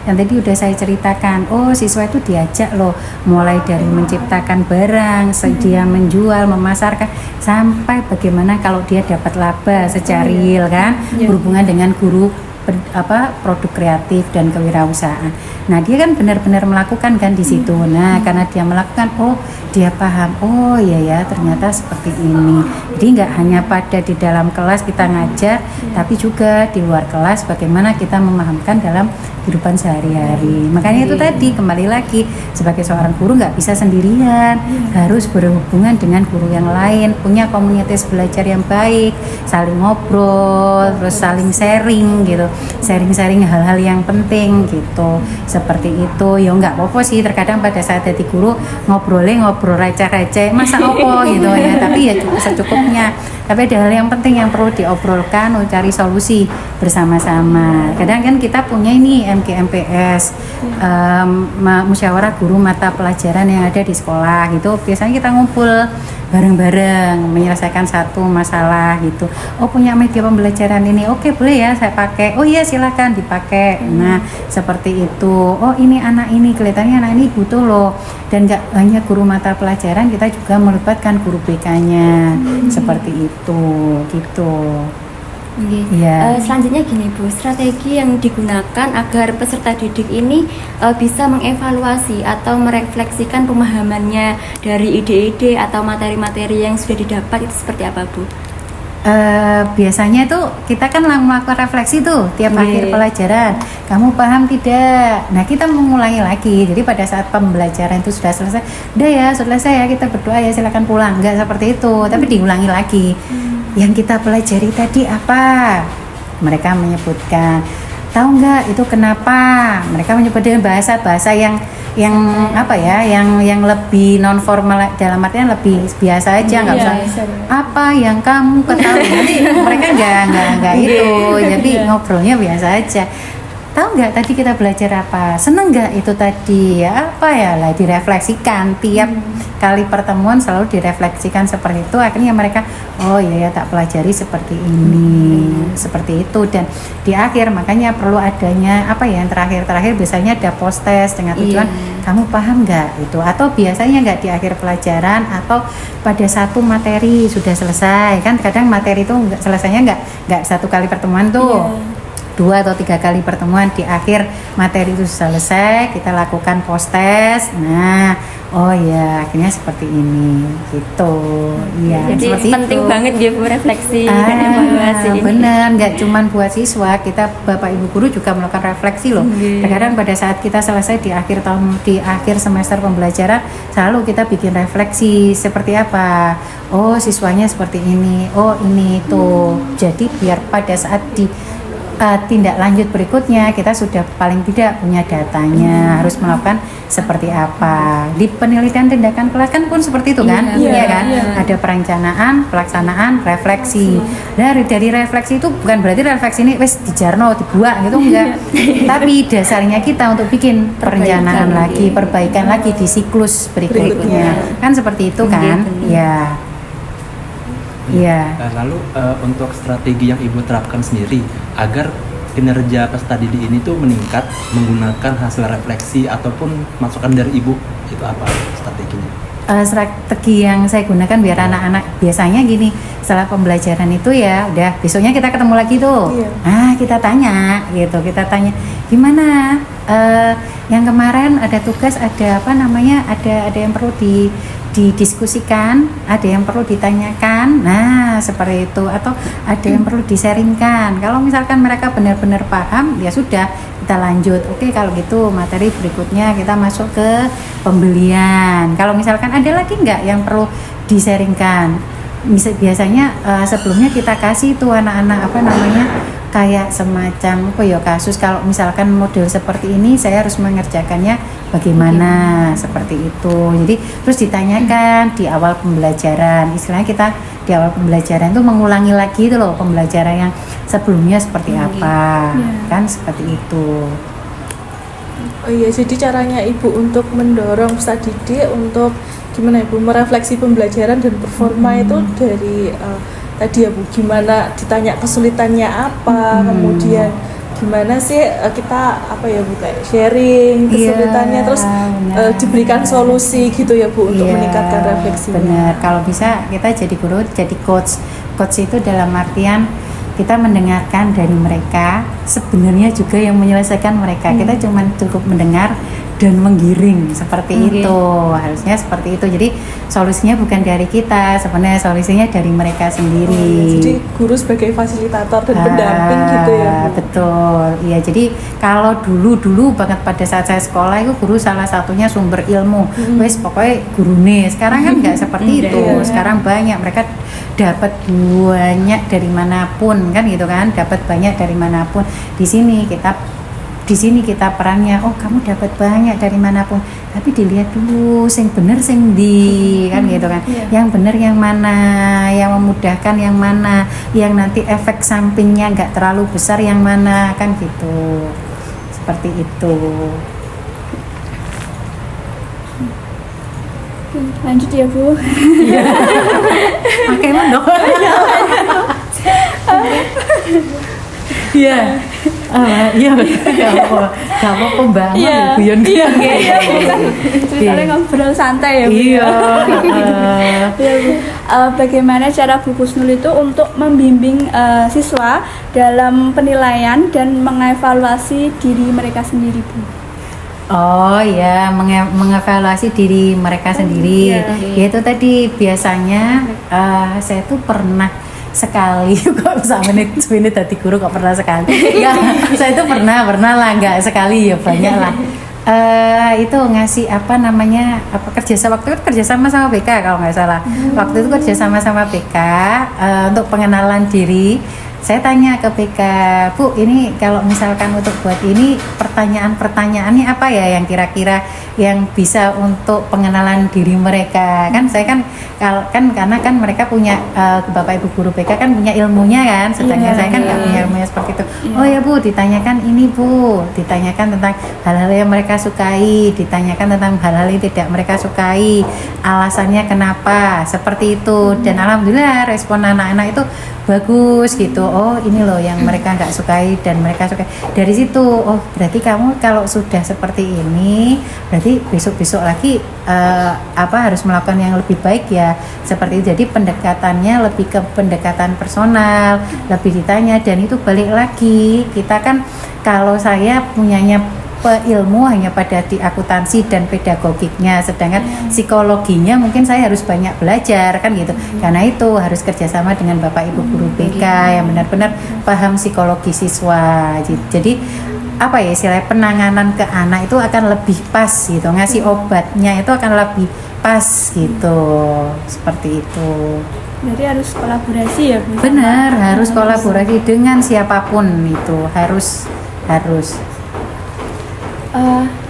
Yang tadi udah saya ceritakan. Oh, siswa itu diajak loh, mulai dari menciptakan barang, dia menjual, memasarkan, sampai bagaimana kalau dia dapat laba secara real kan, berhubungan dengan guru produk kreatif dan kewirausahaan. Nah, dia kan benar-benar melakukan kan di situ. Nah, karena dia melakukan, oh dia paham, oh iya ya ternyata seperti ini. Jadi nggak hanya pada di dalam kelas kita ngajar, tapi juga di luar kelas bagaimana kita memahamkan dalam kehidupan sehari-hari. Makanya itu tadi kembali lagi sebagai seorang guru nggak bisa sendirian, harus berhubungan dengan guru yang lain, punya komunitas belajar yang baik, saling ngobrol, terus saling sharing gitu, sharing hal-hal yang penting gitu, seperti itu. Ya nggak apa-apa sih, terkadang pada saat jadi guru ngobrol receh-receh, masa opo gitu ya, tapi ya secukupnya. Tapi ada hal yang penting yang perlu diobrolkan, cari solusi bersama-sama. Kadang kan kita punya ini MGMPS, musyawarah guru mata pelajaran yang ada di sekolah gitu. Biasanya kita ngumpul bareng-bareng menyelesaikan satu masalah gitu. Oh, punya media pembelajaran ini, oke boleh ya saya pakai. Oh iya silakan dipakai. Nah seperti itu. Oh ini anak ini kelihatannya anak ini butuh loh. Dan nggak hanya guru mata pelajaran, kita juga melibatkan guru BK-nya seperti itu gitu. Selanjutnya gini Bu, strategi yang digunakan agar peserta didik ini bisa mengevaluasi atau merefleksikan pemahamannya dari ide-ide atau materi-materi yang sudah didapat itu seperti apa Bu? Biasanya tuh kita kan melakukan refleksi tuh tiap akhir pelajaran, kamu paham tidak? Nah kita mengulangi lagi. Jadi pada saat pembelajaran itu sudah selesai, udah ya selesai ya kita berdoa ya silakan pulang, nggak seperti itu, tapi diulangi lagi. Yang kita pelajari tadi apa? Mereka menyebutkan, tahu nggak itu kenapa? Mereka menyebut dengan bahasa yang apa ya, yang lebih non formal, dalam artian lebih biasa aja, nggak usah apa yang kamu ketahui. Nanti mereka nggak itu, jadi ngobrolnya biasa aja. Tahu nggak tadi kita belajar apa? Seneng nggak itu tadi? Ya apa ya lah, direfleksikan tiap kali pertemuan, selalu direfleksikan seperti itu. Akhirnya mereka, oh iya ya tak pelajari seperti ini, seperti itu. Dan di akhir makanya perlu adanya apa ya, yang terakhir biasanya ada post test dengan tujuan kamu paham nggak itu, atau biasanya nggak di akhir pelajaran atau pada satu materi sudah selesai kan. Kadang materi itu selesainya nggak satu kali pertemuan tuh, 2 atau 3 kali pertemuan. Di akhir materi itu selesai, kita lakukan post test. Nah, oh ya akhirnya seperti ini gitu. Iya, jadi seperti penting itu. Banget ya Bu refleksi dan evaluasi ini. Bener, nggak cuman buat siswa, kita Bapak Ibu guru juga melakukan refleksi loh. Kadang pada saat kita selesai di akhir semester pembelajaran, selalu kita bikin refleksi seperti apa. Oh siswanya seperti ini, oh ini itu. Jadi biar pada saat di tindak lanjut berikutnya kita sudah paling tidak punya datanya, harus melakukan seperti apa. Di penelitian tindakan kelas kan pun seperti itu kan, iya kan? Ada perencanaan, pelaksanaan, refleksi. Dari refleksi itu bukan berarti refleksi ini wes dijarno dibuat gitu, enggak. Tapi dasarnya kita untuk bikin perencanaan lagi, perbaikan lagi di siklus berikutnya. Kan seperti itu kan? Ya. Iya. Lalu untuk strategi yang Ibu terapkan sendiri agar kinerja peserta didik ini tuh meningkat menggunakan hasil refleksi ataupun masukan dari Ibu, itu apa strateginya? Strategi yang saya gunakan biar anak-anak biasanya gini, setelah pembelajaran itu ya udah besoknya kita ketemu lagi tuh. Kita tanya gitu, gimana yang kemarin ada tugas, ada apa namanya, ada yang perlu didiskusikan, ada yang perlu ditanyakan, nah seperti itu, atau ada yang perlu disaringkan. Kalau misalkan mereka benar-benar paham, ya sudah kita lanjut. Oke, kalau gitu materi berikutnya kita masuk ke pembelian. Kalau misalkan ada lagi nggak yang perlu disaringkan, biasanya sebelumnya kita kasih tuh anak-anak apa namanya kayak semacam apa ya kasus kalau misalkan model seperti ini saya harus mengerjakannya bagaimana seperti itu. Jadi terus ditanyakan di awal pembelajaran, istilahnya kita di awal pembelajaran itu mengulangi lagi itu loh pembelajaran yang sebelumnya seperti apa, kan seperti itu. Oh iya, jadi caranya Ibu untuk mendorong peserta didik untuk gimana Ibu merefleksi pembelajaran dan performa itu dari tadi ya Bu, gimana ditanya kesulitannya apa, kemudian gimana sih kita apa ya Bu kayak sharing kesulitannya, terus diberikan solusi gitu ya Bu untuk meningkatkan refleksinya. Benar, kalau bisa kita jadi guru, jadi coach itu dalam artian kita mendengarkan dari mereka, sebenarnya juga yang menyelesaikan mereka. Kita cuma cukup mendengar dan menggiring seperti itu, harusnya seperti itu. Jadi solusinya bukan dari kita, sebenarnya solusinya dari mereka sendiri. Jadi guru sebagai fasilitator dan pendamping gitu ya Bu. Betul, iya. Jadi kalau dulu banget pada saat saya sekolah itu guru salah satunya sumber ilmu, wes pokoknya guru nih. Sekarang kan nggak seperti itu. Sekarang banyak mereka dapat banyak dari manapun kan gitu kan, dapat banyak dari manapun. Di sini kita perannya, oh kamu dapat banyak dari manapun, tapi dilihat dulu sing bener sing di kan gitu kan, yang bener yang mana, yang memudahkan yang mana, yang nanti efek sampingnya nggak terlalu besar yang mana kan gitu, seperti itu. Lanjut ya Bu. Pakai dong. Iya. Iya, gak apa-apa banget guyon. Iya. Ceritanya ngobrol santai ya Bu. Iya. Ya, Bu. Bagaimana cara Bu Kusnul itu untuk membimbing siswa dalam penilaian dan mengevaluasi diri mereka sendiri Bu? Oh ya, mengevaluasi diri mereka sendiri. Yaitu tadi biasanya saya tuh pernah sekali kok sama menit tadi guru kok pernah sekali. Ya, saya itu pernah lah, nggak sekali ya banyak lah. Itu ngasih apa namanya waktu itu kerjasama sama BK kalau nggak salah. Waktu itu kerjasama sama BK untuk pengenalan diri. Saya tanya ke BK, Bu, ini kalau misalkan untuk buat ini pertanyaannya apa ya yang kira-kira yang bisa untuk pengenalan diri mereka, kan saya kan karena kan mereka punya Bapak Ibu guru BK kan punya ilmunya kan, sedangkan saya kan nggak punya ilmunya seperti itu. Oh ya Bu, ditanyakan ini Bu, ditanyakan tentang hal-hal yang mereka sukai, ditanyakan tentang hal-hal yang tidak mereka sukai, alasannya kenapa, seperti itu. Dan alhamdulillah respon anak-anak itu bagus gitu. Oh ini loh yang mereka nggak sukai dan mereka sukai. Dari situ, oh berarti kamu kalau sudah seperti ini, berarti besok-besok lagi harus melakukan yang lebih baik ya. Seperti itu. Jadi pendekatannya lebih ke pendekatan personal, lebih ditanya. Dan itu balik lagi, kita kan kalau saya punyanya ilmu hanya pada di akuntansi dan pedagogiknya, sedangkan psikologinya mungkin saya harus banyak belajar kan gitu. Karena itu harus kerjasama dengan Bapak Ibu guru BK yang benar-benar paham psikologi siswa. Jadi apa ya istilahnya penanganan ke anak itu akan lebih pas gitu, ngasih obatnya itu akan lebih pas gitu, seperti itu. Jadi harus kolaborasi ya Bu? Benar, harus kolaborasi dengan siapapun itu, harus.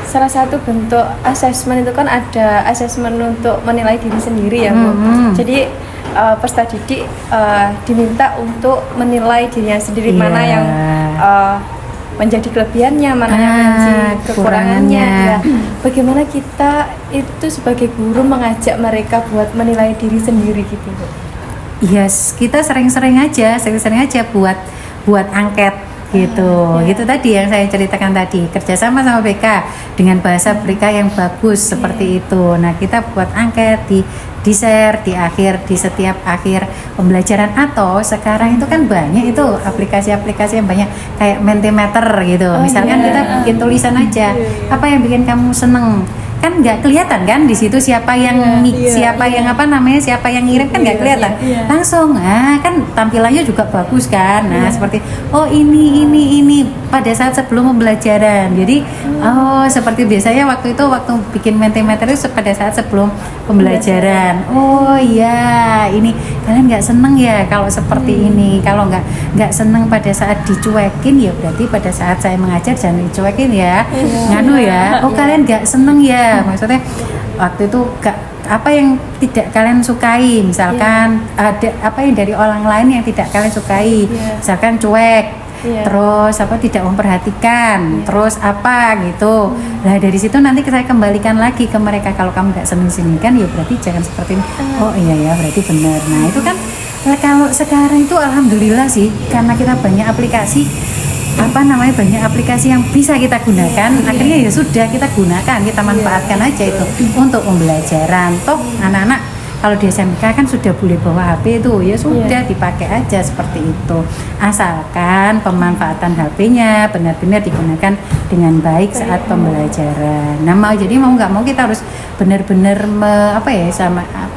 Salah satu bentuk asesmen itu kan ada asesmen untuk menilai diri sendiri ya Bu. Jadi peserta didik diminta untuk menilai dirinya sendiri, mana yang menjadi kelebihannya, mana yang menjadi kekurangannya. Ya. Bagaimana kita itu sebagai guru mengajak mereka buat menilai diri sendiri gitu Bu? Yes, kita sering-sering aja buat angket gitu. Gitu tadi yang saya ceritakan tadi, kerjasama sama BK dengan bahasa BK yang bagus seperti itu. Nah, kita buat angket di share di setiap akhir pembelajaran, atau sekarang itu kan banyak itu aplikasi-aplikasi yang banyak kayak Mentimeter gitu. Misalkan kita bikin tulisan aja, apa yang bikin kamu seneng, kan nggak kelihatan kan di situ siapa yang siapa yang ngirim kan nggak kelihatan langsung. Kan tampilannya juga bagus kan. Nah seperti oh ini pada saat sebelum pembelajaran. Jadi seperti biasanya waktu bikin materi pada saat sebelum pembelajaran. Oh iya, ini kalian nggak seneng ya kalau seperti ini. Kalau nggak seneng pada saat dicuekin, ya berarti pada saat saya mengajar jangan dicuekin ya. Nganu ya. Oh kalian nggak seneng ya, maksudnya waktu itu apa yang tidak kalian sukai, misalkan ada apa yang dari orang lain yang tidak kalian sukai, misalkan cuek, terus apa tidak memperhatikan, terus apa gitu. Nah dari situ nanti saya kembalikan lagi ke mereka, kalau kamu nggak seneng sini kan ya berarti jangan seperti ini. Oh iya ya berarti benar. Nah itu kan kalau sekarang itu alhamdulillah sih, karena kita banyak aplikasi banyak aplikasi yang bisa kita gunakan, akhirnya ya sudah kita gunakan, kita manfaatkan aja itu untuk pembelajaran. Toh anak-anak kalau di SMK kan sudah boleh bawa HP itu, ya sudah dipakai aja seperti itu, asalkan pemanfaatan HP-nya benar-benar digunakan dengan baik saat pembelajaran. Nah mau nggak mau kita harus benar-benar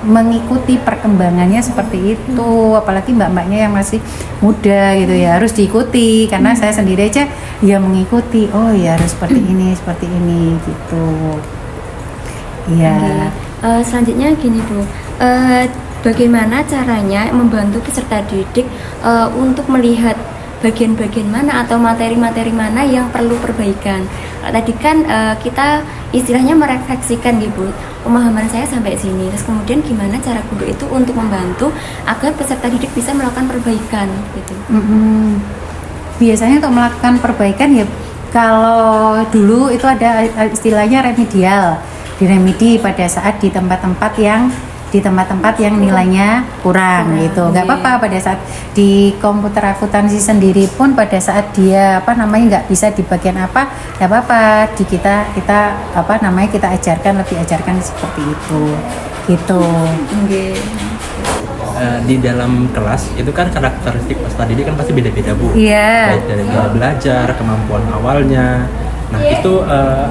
mengikuti perkembangannya seperti itu, apalagi mbak-mbaknya yang masih muda gitu ya, harus diikuti, karena saya sendiri aja ya mengikuti, oh ya harus seperti ini gitu. Iya. Selanjutnya gini Bu, bagaimana caranya membantu peserta didik untuk melihat bagian-bagian mana atau materi-materi mana yang perlu perbaikan. Tadi kan kita istilahnya merefleksikan gitu, pemahaman saya sampai sini, terus kemudian gimana cara guru itu untuk membantu agar peserta didik bisa melakukan perbaikan gitu. Biasanya untuk melakukan perbaikan ya, kalau dulu itu ada istilahnya remedial, diremedi pada saat di tempat-tempat yang nilainya kurang gitu. Nggak apa-apa pada saat di komputer akuntansi sendiri pun pada saat dia nggak bisa di bagian apa, nggak apa-apa, di kita ajarkan seperti itu gitu. Di dalam kelas itu kan karakteristik peserta didik kan pasti beda-beda Bu. Iya. Baik dari belajar, kemampuan awalnya. Nah itu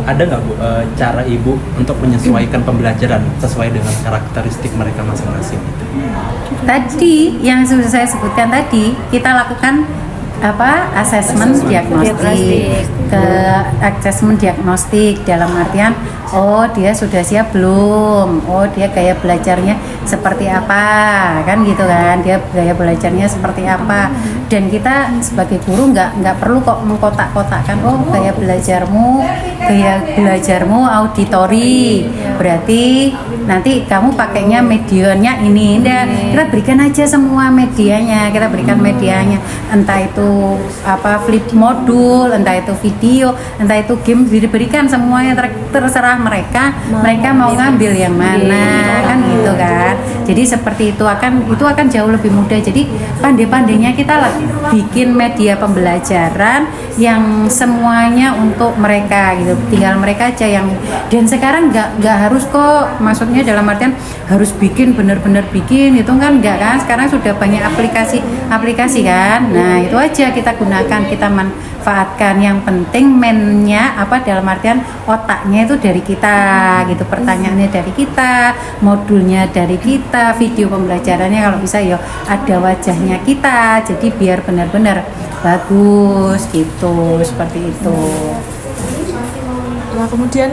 ada nggak Bu cara Ibu untuk menyesuaikan pembelajaran sesuai dengan karakteristik mereka masing-masing? Tadi yang sudah saya sebutkan tadi, kita lakukan asesmen diagnostik, asesmen diagnostik dalam artian dia sudah siap belum, dia gaya belajarnya seperti apa, kan gitu kan, dia gaya belajarnya seperti apa. Dan kita sebagai guru nggak perlu kok mengkotak-kotakkan, gaya belajarmu auditori, berarti nanti kamu pakainya medianya ini. Kita berikan aja semua medianya, entah itu flip modul, entah itu video, entah itu game, diberikan semuanya, terserah mereka mau ngambil yang mana, kan gitu kan. Jadi seperti itu akan jauh lebih mudah. Jadi pandai-pandainya kita bikin media pembelajaran yang semuanya untuk mereka gitu, tinggal mereka aja yang. Dan sekarang nggak harus kok, maksudnya dalam artian harus benar-benar bikin itu kan enggak kan. Sekarang sudah banyak aplikasi kan. Nah itu aja kita gunakan, kita manfaatkan. Yang penting mainnya dalam artian otaknya itu dari kita gitu, pertanyaannya dari kita, modulnya dari kita, video pembelajarannya kalau bisa ya ada wajahnya kita, jadi biar benar-benar bagus gitu, seperti itu. Nah kemudian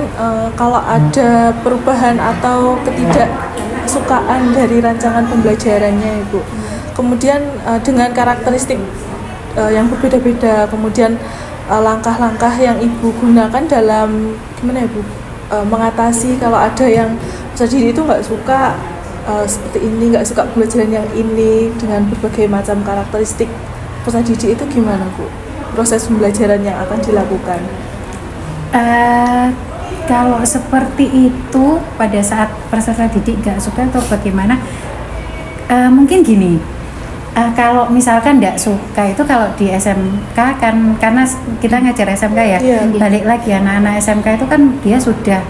kalau ada perubahan atau ketidaksukaan dari rancangan pembelajarannya Ibu, kemudian dengan karakteristik yang berbeda-beda, kemudian langkah-langkah yang Ibu gunakan dalam gimana Ibu mengatasi kalau ada yang peserta didik itu nggak suka seperti ini, nggak suka pembelajaran yang ini, dengan berbagai macam karakteristik peserta didik itu gimana Bu proses pembelajaran yang akan dilakukan? Kalau seperti itu pada saat peserta didik nggak suka atau bagaimana, mungkin gini, kalau misalkan nggak suka itu, kalau di SMK kan karena kita ngajar SMK ya, balik lagi anak-anak SMK itu kan dia sudah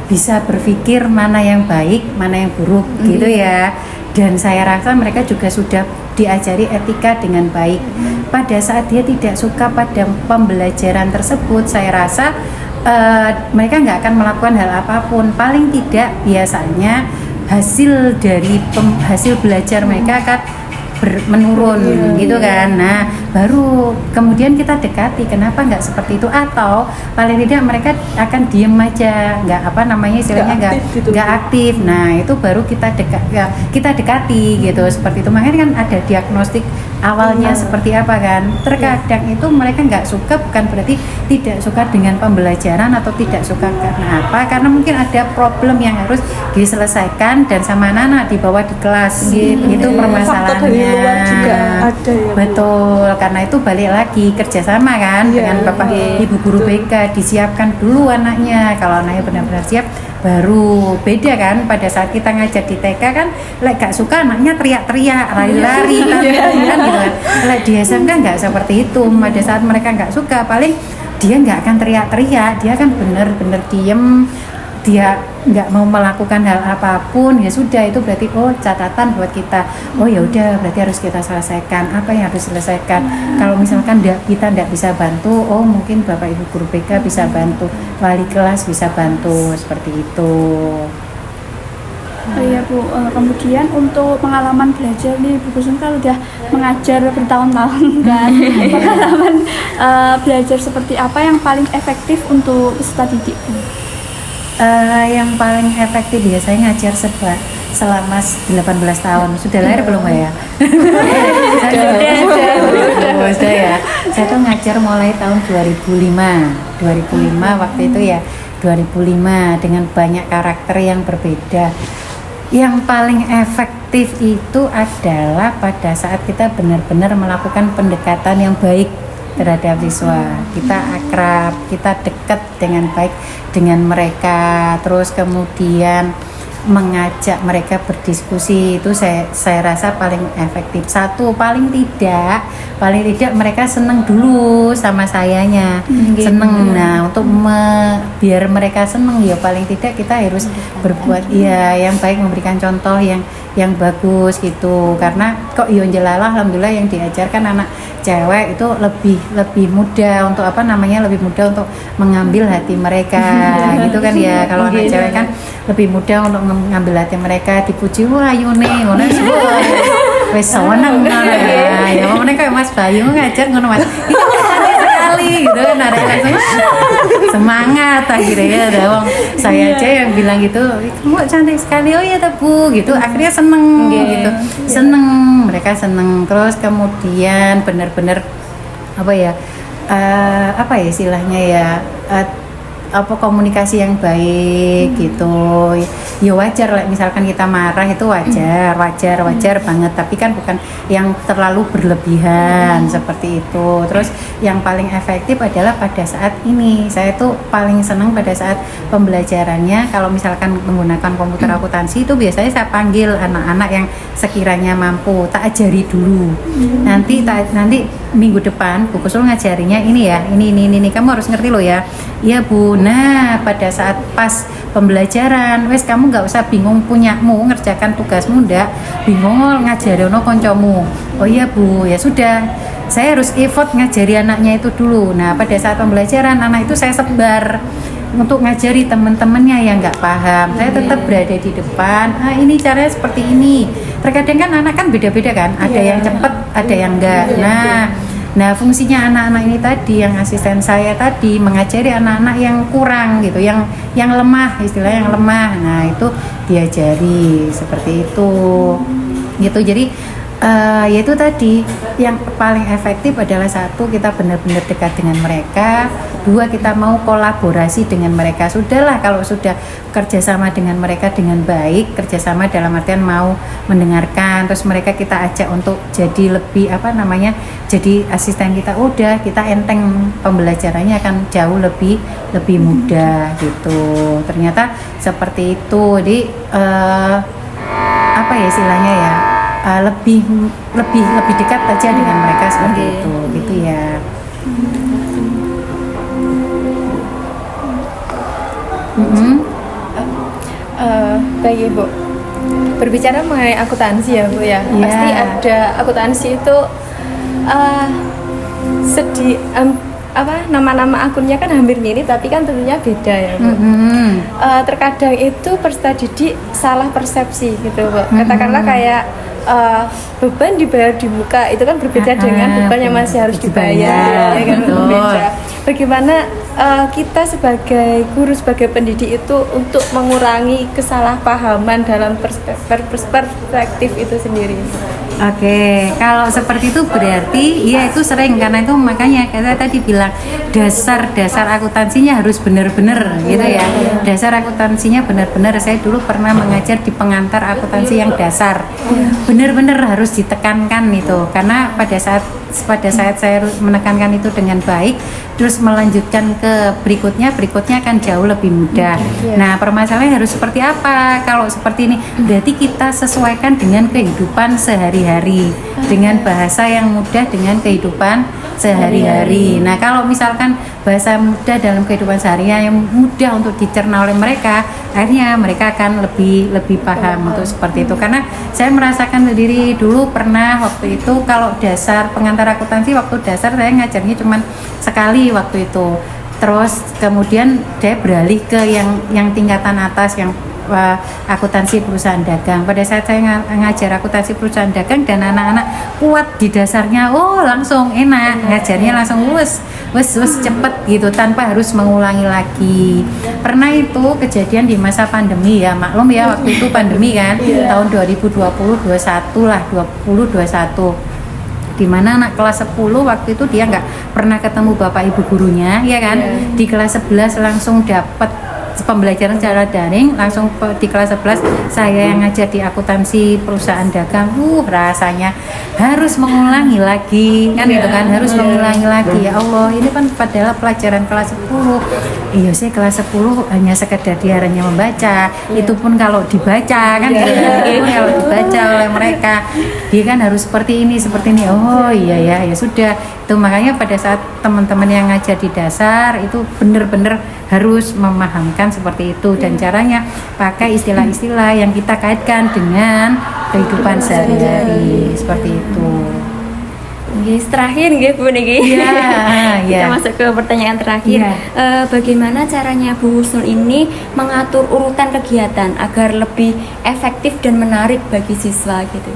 bisa berpikir mana yang baik, mana yang buruk gitu ya. Dan saya rasa mereka juga sudah diajari etika dengan baik. Pada saat dia tidak suka pada pembelajaran tersebut, saya rasa mereka nggak akan melakukan hal apapun. Paling tidak biasanya hasil belajar mereka akan menurun gitu kan. Nah baru kemudian kita dekati kenapa nggak seperti itu, atau paling tidak mereka akan diem aja, nggak apa namanya istilahnya nggak aktif. Nah itu baru kita dekati gitu, seperti itu. Makanya kan ada diagnostik awalnya seperti apa kan. Terkadang itu mereka nggak suka bukan berarti tidak suka dengan pembelajaran atau tidak suka karena apa, karena mungkin ada problem yang harus diselesaikan dan sama anak-anak dibawa di kelas itu permasalahannya. Faktor dari luar juga ada ya, Bu. Betul, karena itu balik lagi kerjasama kan dengan Bapak Ibu guru BK, disiapkan dulu anaknya. Kalau anaknya benar-benar siap baru beda kan. Pada saat kita ngajar di TK kan gak suka anaknya teriak-teriak, lari-lari kan gitu kan. Di SMK nggak seperti itu. Pada saat mereka nggak suka, paling dia nggak akan teriak-teriak, dia kan benar-benar diem, dia nggak mau melakukan hal apapun. Ya sudah, itu berarti catatan buat kita. Ya udah, berarti harus kita selesaikan apa yang harus diselesaikan. Kalau misalkan kita nggak bisa bantu, mungkin Bapak Ibu guru BK bisa bantu, wali kelas bisa bantu, seperti itu. Oh iya Bu, kemudian untuk pengalaman belajar nih, Bu Kusum kan udah mengajar bertahun-tahun kan. Pengalaman belajar seperti apa yang paling efektif untuk peserta didik, Bu? Yang paling efektif biasanya ngajar selama 18 tahun. Sudah lahir belum ya? Sudah ya. Saya tuh ngajar mulai tahun 2005 waktu itu ya, 2005 dengan banyak karakter yang berbeda. Yang paling efektif itu adalah pada saat kita benar-benar melakukan pendekatan yang baik terhadap siswa. Kita akrab, kita dekat dengan baik dengan mereka, terus kemudian mengajak mereka berdiskusi. Itu saya rasa paling efektif. Satu, paling tidak mereka seneng dulu sama sayanya, seneng. Nah, untuk biar mereka seneng ya paling tidak kita harus berbuat yang baik, memberikan contoh yang bagus gitu. Karena kok alhamdulillah yang diajarkan anak cewek itu lebih mudah untuk lebih mudah untuk mengambil hati mereka gitu kan ya. Kalau anak cewek kan lebih mudah untuk mengambil hati mereka, dipuji wah ayune ngono wis seneng ya mereka Mas Bayu ngajar ngono Mas itu sekali gitu kan, ada langsung semangat akhirnya ada saya aja yang bilang gitu, kamu cantik sekali, oh iya Bu gitu, akhirnya seneng gitu, mereka seneng. Terus kemudian benar-benar istilahnya ya komunikasi yang baik gitu. Ya wajar lah, misalkan kita marah itu wajar banget, tapi kan bukan yang terlalu berlebihan seperti itu. Terus yang paling efektif adalah pada saat ini, saya tuh paling senang pada saat pembelajarannya kalau misalkan menggunakan komputer akuntansi itu biasanya saya panggil anak-anak yang sekiranya mampu, tak ajari dulu. Nanti minggu depan Bu Kusul ngajarinya ini ya, ini kamu harus ngerti loh ya. Iya Bu. Nah, pada saat pas pembelajaran, wes kamu nggak usah bingung punyamu ngerjakan tugasmu, ndak bingung ngajarono koncomu. Oh iya Bu, ya sudah. Saya harus effort ngajari anaknya itu dulu. Nah, pada saat pembelajaran anak itu saya sebar untuk ngajari teman-temannya yang nggak paham. Saya tetap berada di depan. Ini caranya seperti ini. Terkadang kan anak kan beda-beda kan. Ada yang cepat, ada yang enggak. Nah, fungsinya anak-anak ini tadi, yang asisten saya tadi mengajari anak-anak yang kurang gitu, yang lemah, istilah yang lemah. Nah, itu diajari seperti itu. Gitu. Jadi yaitu tadi yang paling efektif adalah satu, kita benar-benar dekat dengan mereka. Dua, kita mau kolaborasi dengan mereka. Sudahlah kalau sudah kerjasama dengan mereka dengan baik, kerjasama dalam artian mau mendengarkan, terus mereka kita ajak untuk jadi lebih jadi asisten kita, udah kita enteng, pembelajarannya akan jauh lebih mudah gitu. Ternyata seperti itu. Jadi istilahnya ya, lebih dekat aja dengan mereka seperti itu gitu ya. Baik Ibu, berbicara mengenai akuntansi ya Bu ya, pasti ada akuntansi itu nama-nama akunnya kan hampir mirip tapi kan tentunya beda ya Bu. Terkadang itu peserta didik salah persepsi gitu Bu. Katakanlah kayak beban dibayar di muka itu kan berbeda dengan beban yang masih harus dibayar, ya kan betul. berbeda. Bagaimana kita sebagai guru, sebagai pendidik itu untuk mengurangi kesalahpahaman dalam perspektif itu sendiri? Oke, kalau seperti itu berarti ya itu sering, karena itu makanya kita tadi bilang dasar akuntansinya harus benar-benar gitu ya. Dasar akuntansinya benar-benar. Saya dulu pernah mengajar di pengantar akuntansi yang dasar. Benar-benar harus ditekankan itu, karena pada saat saya menekankan itu dengan baik, terus melanjutkan ke berikutnya akan jauh lebih mudah. Nah, permasalahannya harus seperti apa? Kalau seperti ini, berarti kita sesuaikan dengan kehidupan sehari-hari, dengan bahasa yang mudah dengan kehidupan sehari-hari. Nah, kalau misalkan bahasa mudah dalam kehidupan sehari-hari yang mudah untuk dicerna oleh mereka, akhirnya mereka akan lebih paham untuk seperti itu. Karena saya merasakan sendiri dulu pernah waktu itu, kalau dasar pengantar akuntansi waktu dasar saya ngajarnya cuma sekali waktu itu. Terus kemudian saya beralih ke yang tingkatan atas, yang akuntansi perusahaan dagang. Pada saat saya ngajar akuntansi perusahaan dagang dan anak-anak kuat di dasarnya, langsung enak ngajarnya, langsung wes cepet gitu tanpa harus mengulangi lagi. Pernah itu kejadian di masa pandemi ya, maklum ya waktu itu pandemi kan, tahun 2021 lah, 2021, di mana anak kelas 10 waktu itu dia nggak pernah ketemu bapak ibu gurunya, ya kan. Di kelas 11 langsung dapat pembelajaran secara daring, langsung di kelas 11 saya yang ngajar di akuntansi perusahaan dagang. Rasanya harus mengulangi lagi kan, itu kan harus mengulangi lagi. Ya Allah, ini kan padahal pelajaran kelas 10. Iya sih, kelas 10 hanya sekedar dia hanya membaca, itu pun kalau dibaca kan gitu kan. Itu pun kalau dibaca oleh mereka, dia kan harus seperti ini. Oh iya ya sudah. Itu makanya pada saat teman-teman yang ngajar di dasar itu benar-benar harus memahamkan seperti itu, dan caranya pakai istilah-istilah yang kita kaitkan dengan kehidupan sehari-hari seperti itu. Guys, terakhir Bu niki. Kita masuk ke pertanyaan terakhir. Bagaimana caranya Bu Husnul ini mengatur urutan kegiatan agar lebih efektif dan menarik bagi siswa gitu?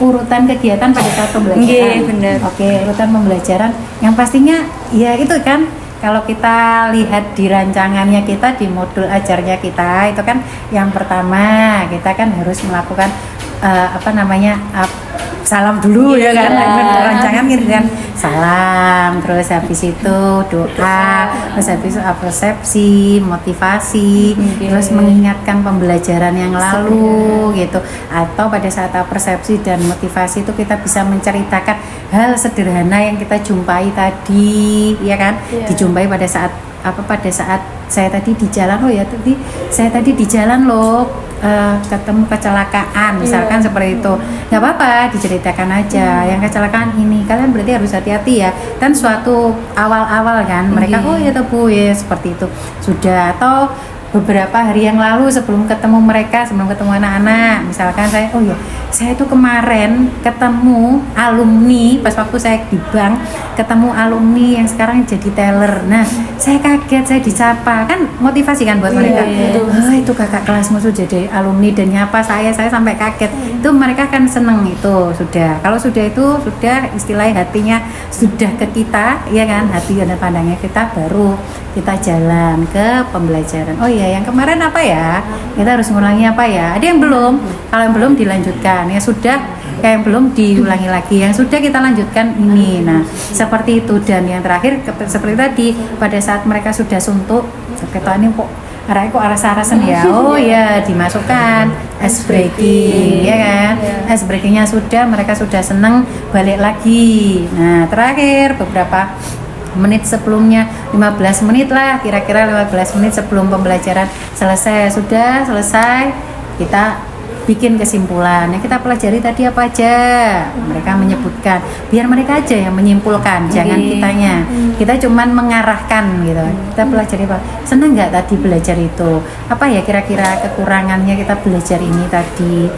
Urutan kegiatan pada saat pembelajaran. Benar. Oke, urutan pembelajaran yang pastinya ya itu kan, kalau kita lihat di rancangannya kita, di modul ajarnya kita itu kan, yang pertama kita kan harus melakukan salam dulu ya kan, rancangan gitu kan, salam, terus habis itu doa, terus habis itu persepsi, motivasi, terus mengingatkan pembelajaran yang lalu gitu. Atau pada saat persepsi dan motivasi itu kita bisa menceritakan hal sederhana yang kita jumpai tadi, ya kan, dijumpai pada saat saya tadi di jalan, saya tadi di jalan ketemu kecelakaan, misalkan seperti itu. Nggak apa-apa, diceritakan aja yang kecelakaan ini, kalian berarti harus hati-hati ya. Dan suatu awal-awal kan mereka ya Bu ya seperti itu sudah. Atau beberapa hari yang lalu sebelum ketemu anak-anak, misalkan saya tuh kemarin ketemu alumni pas waktu saya di bank, ketemu alumni yang sekarang jadi teller. Nah, saya kaget, saya disapa, kan motivasi kan buat mereka. Itu kakak kelasmu sudah jadi alumni dan nyapa saya sampai kaget. Itu mereka kan seneng itu sudah. Kalau sudah itu sudah istilahnya hatinya sudah ke kita, ya kan, hati dan pandangnya kita, baru kita jalan ke pembelajaran. Yang kemarin apa ya? Kita harus ngulangi apa ya? Ada yang belum? Kalau yang belum dilanjutkan. Ya sudah, yang belum diulangi lagi. Yang sudah kita lanjutkan ini. Nah, seperti itu. Dan yang terakhir seperti tadi, pada saat mereka sudah suntuk, kita ini kok arasan ya, dimasukkan ice breaking, ya kan? Ice breakingnya sudah, mereka sudah seneng, balik lagi. Nah, terakhir beberapa menit sebelumnya, 15 menit lah, kira-kira 15 menit sebelum pembelajaran selesai, kita bikin kesimpulan. Yang kita pelajari tadi apa aja, mereka menyebutkan, biar mereka aja yang menyimpulkan, jangan kitanya. Kita cuman mengarahkan gitu. Kita pelajari apa, senang nggak tadi belajar itu, apa ya kira-kira kekurangannya kita belajar ini tadi,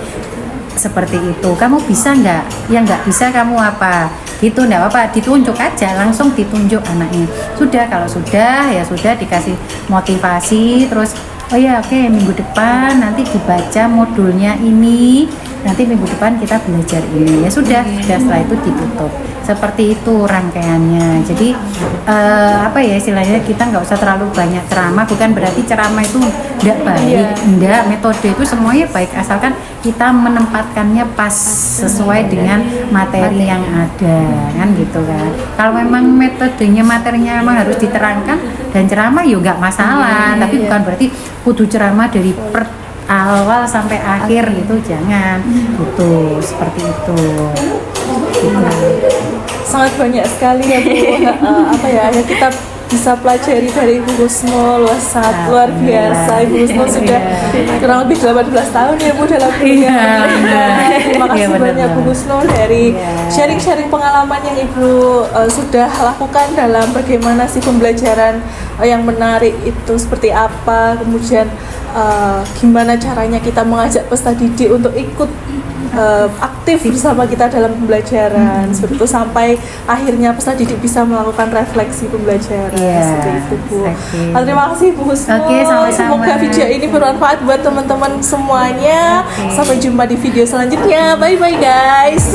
seperti itu. Kamu bisa nggak? Ya nggak bisa kamu apa? Gitu, nggak apa-apa, ditunjuk aja, langsung ditunjuk anaknya. Sudah, kalau sudah ya sudah, dikasih motivasi, terus oke, minggu depan nanti dibaca modulnya ini, nanti minggu depan kita belajar ini. Ya sudah setelah itu ditutup. Seperti itu rangkaiannya. Jadi apa ya istilahnya, kita nggak usah terlalu banyak ceramah. Bukan berarti ceramah itu tidak baik, enggak. Metode itu semuanya baik asalkan kita menempatkannya pas sesuai dengan materi yang ada, kan gitu kan. Kalau memang metodenya, materinya memang harus diterangkan dan ceramah ya nggak masalah. Tapi bukan berarti kudu ceramah dari awal sampai akhir gitu, jangan. Gitu, seperti itu. Sangat banyak sekali ya Bu, apa ya yang kita bisa pelajari dari Ibu Husnul. Wah, sangat luar biasa. Ibu Husnul sudah kurang lebih 18 tahun ya Bu dalam dunia pendidikan. Terima kasih banyak Bu Husnul dari sharing-sharing pengalaman yang Ibu sudah lakukan dalam bagaimana sih pembelajaran yang menarik itu seperti apa, kemudian gimana caranya kita mengajak peserta didik untuk ikut aktif bersama kita dalam pembelajaran, seperti itu, sampai akhirnya peserta didik bisa melakukan refleksi pembelajaran, seperti itu Bu. Terima kasih Bu Husnul. Sama-sama. Semoga video ini bermanfaat buat teman-teman semuanya. Sampai jumpa di video selanjutnya. Bye bye guys.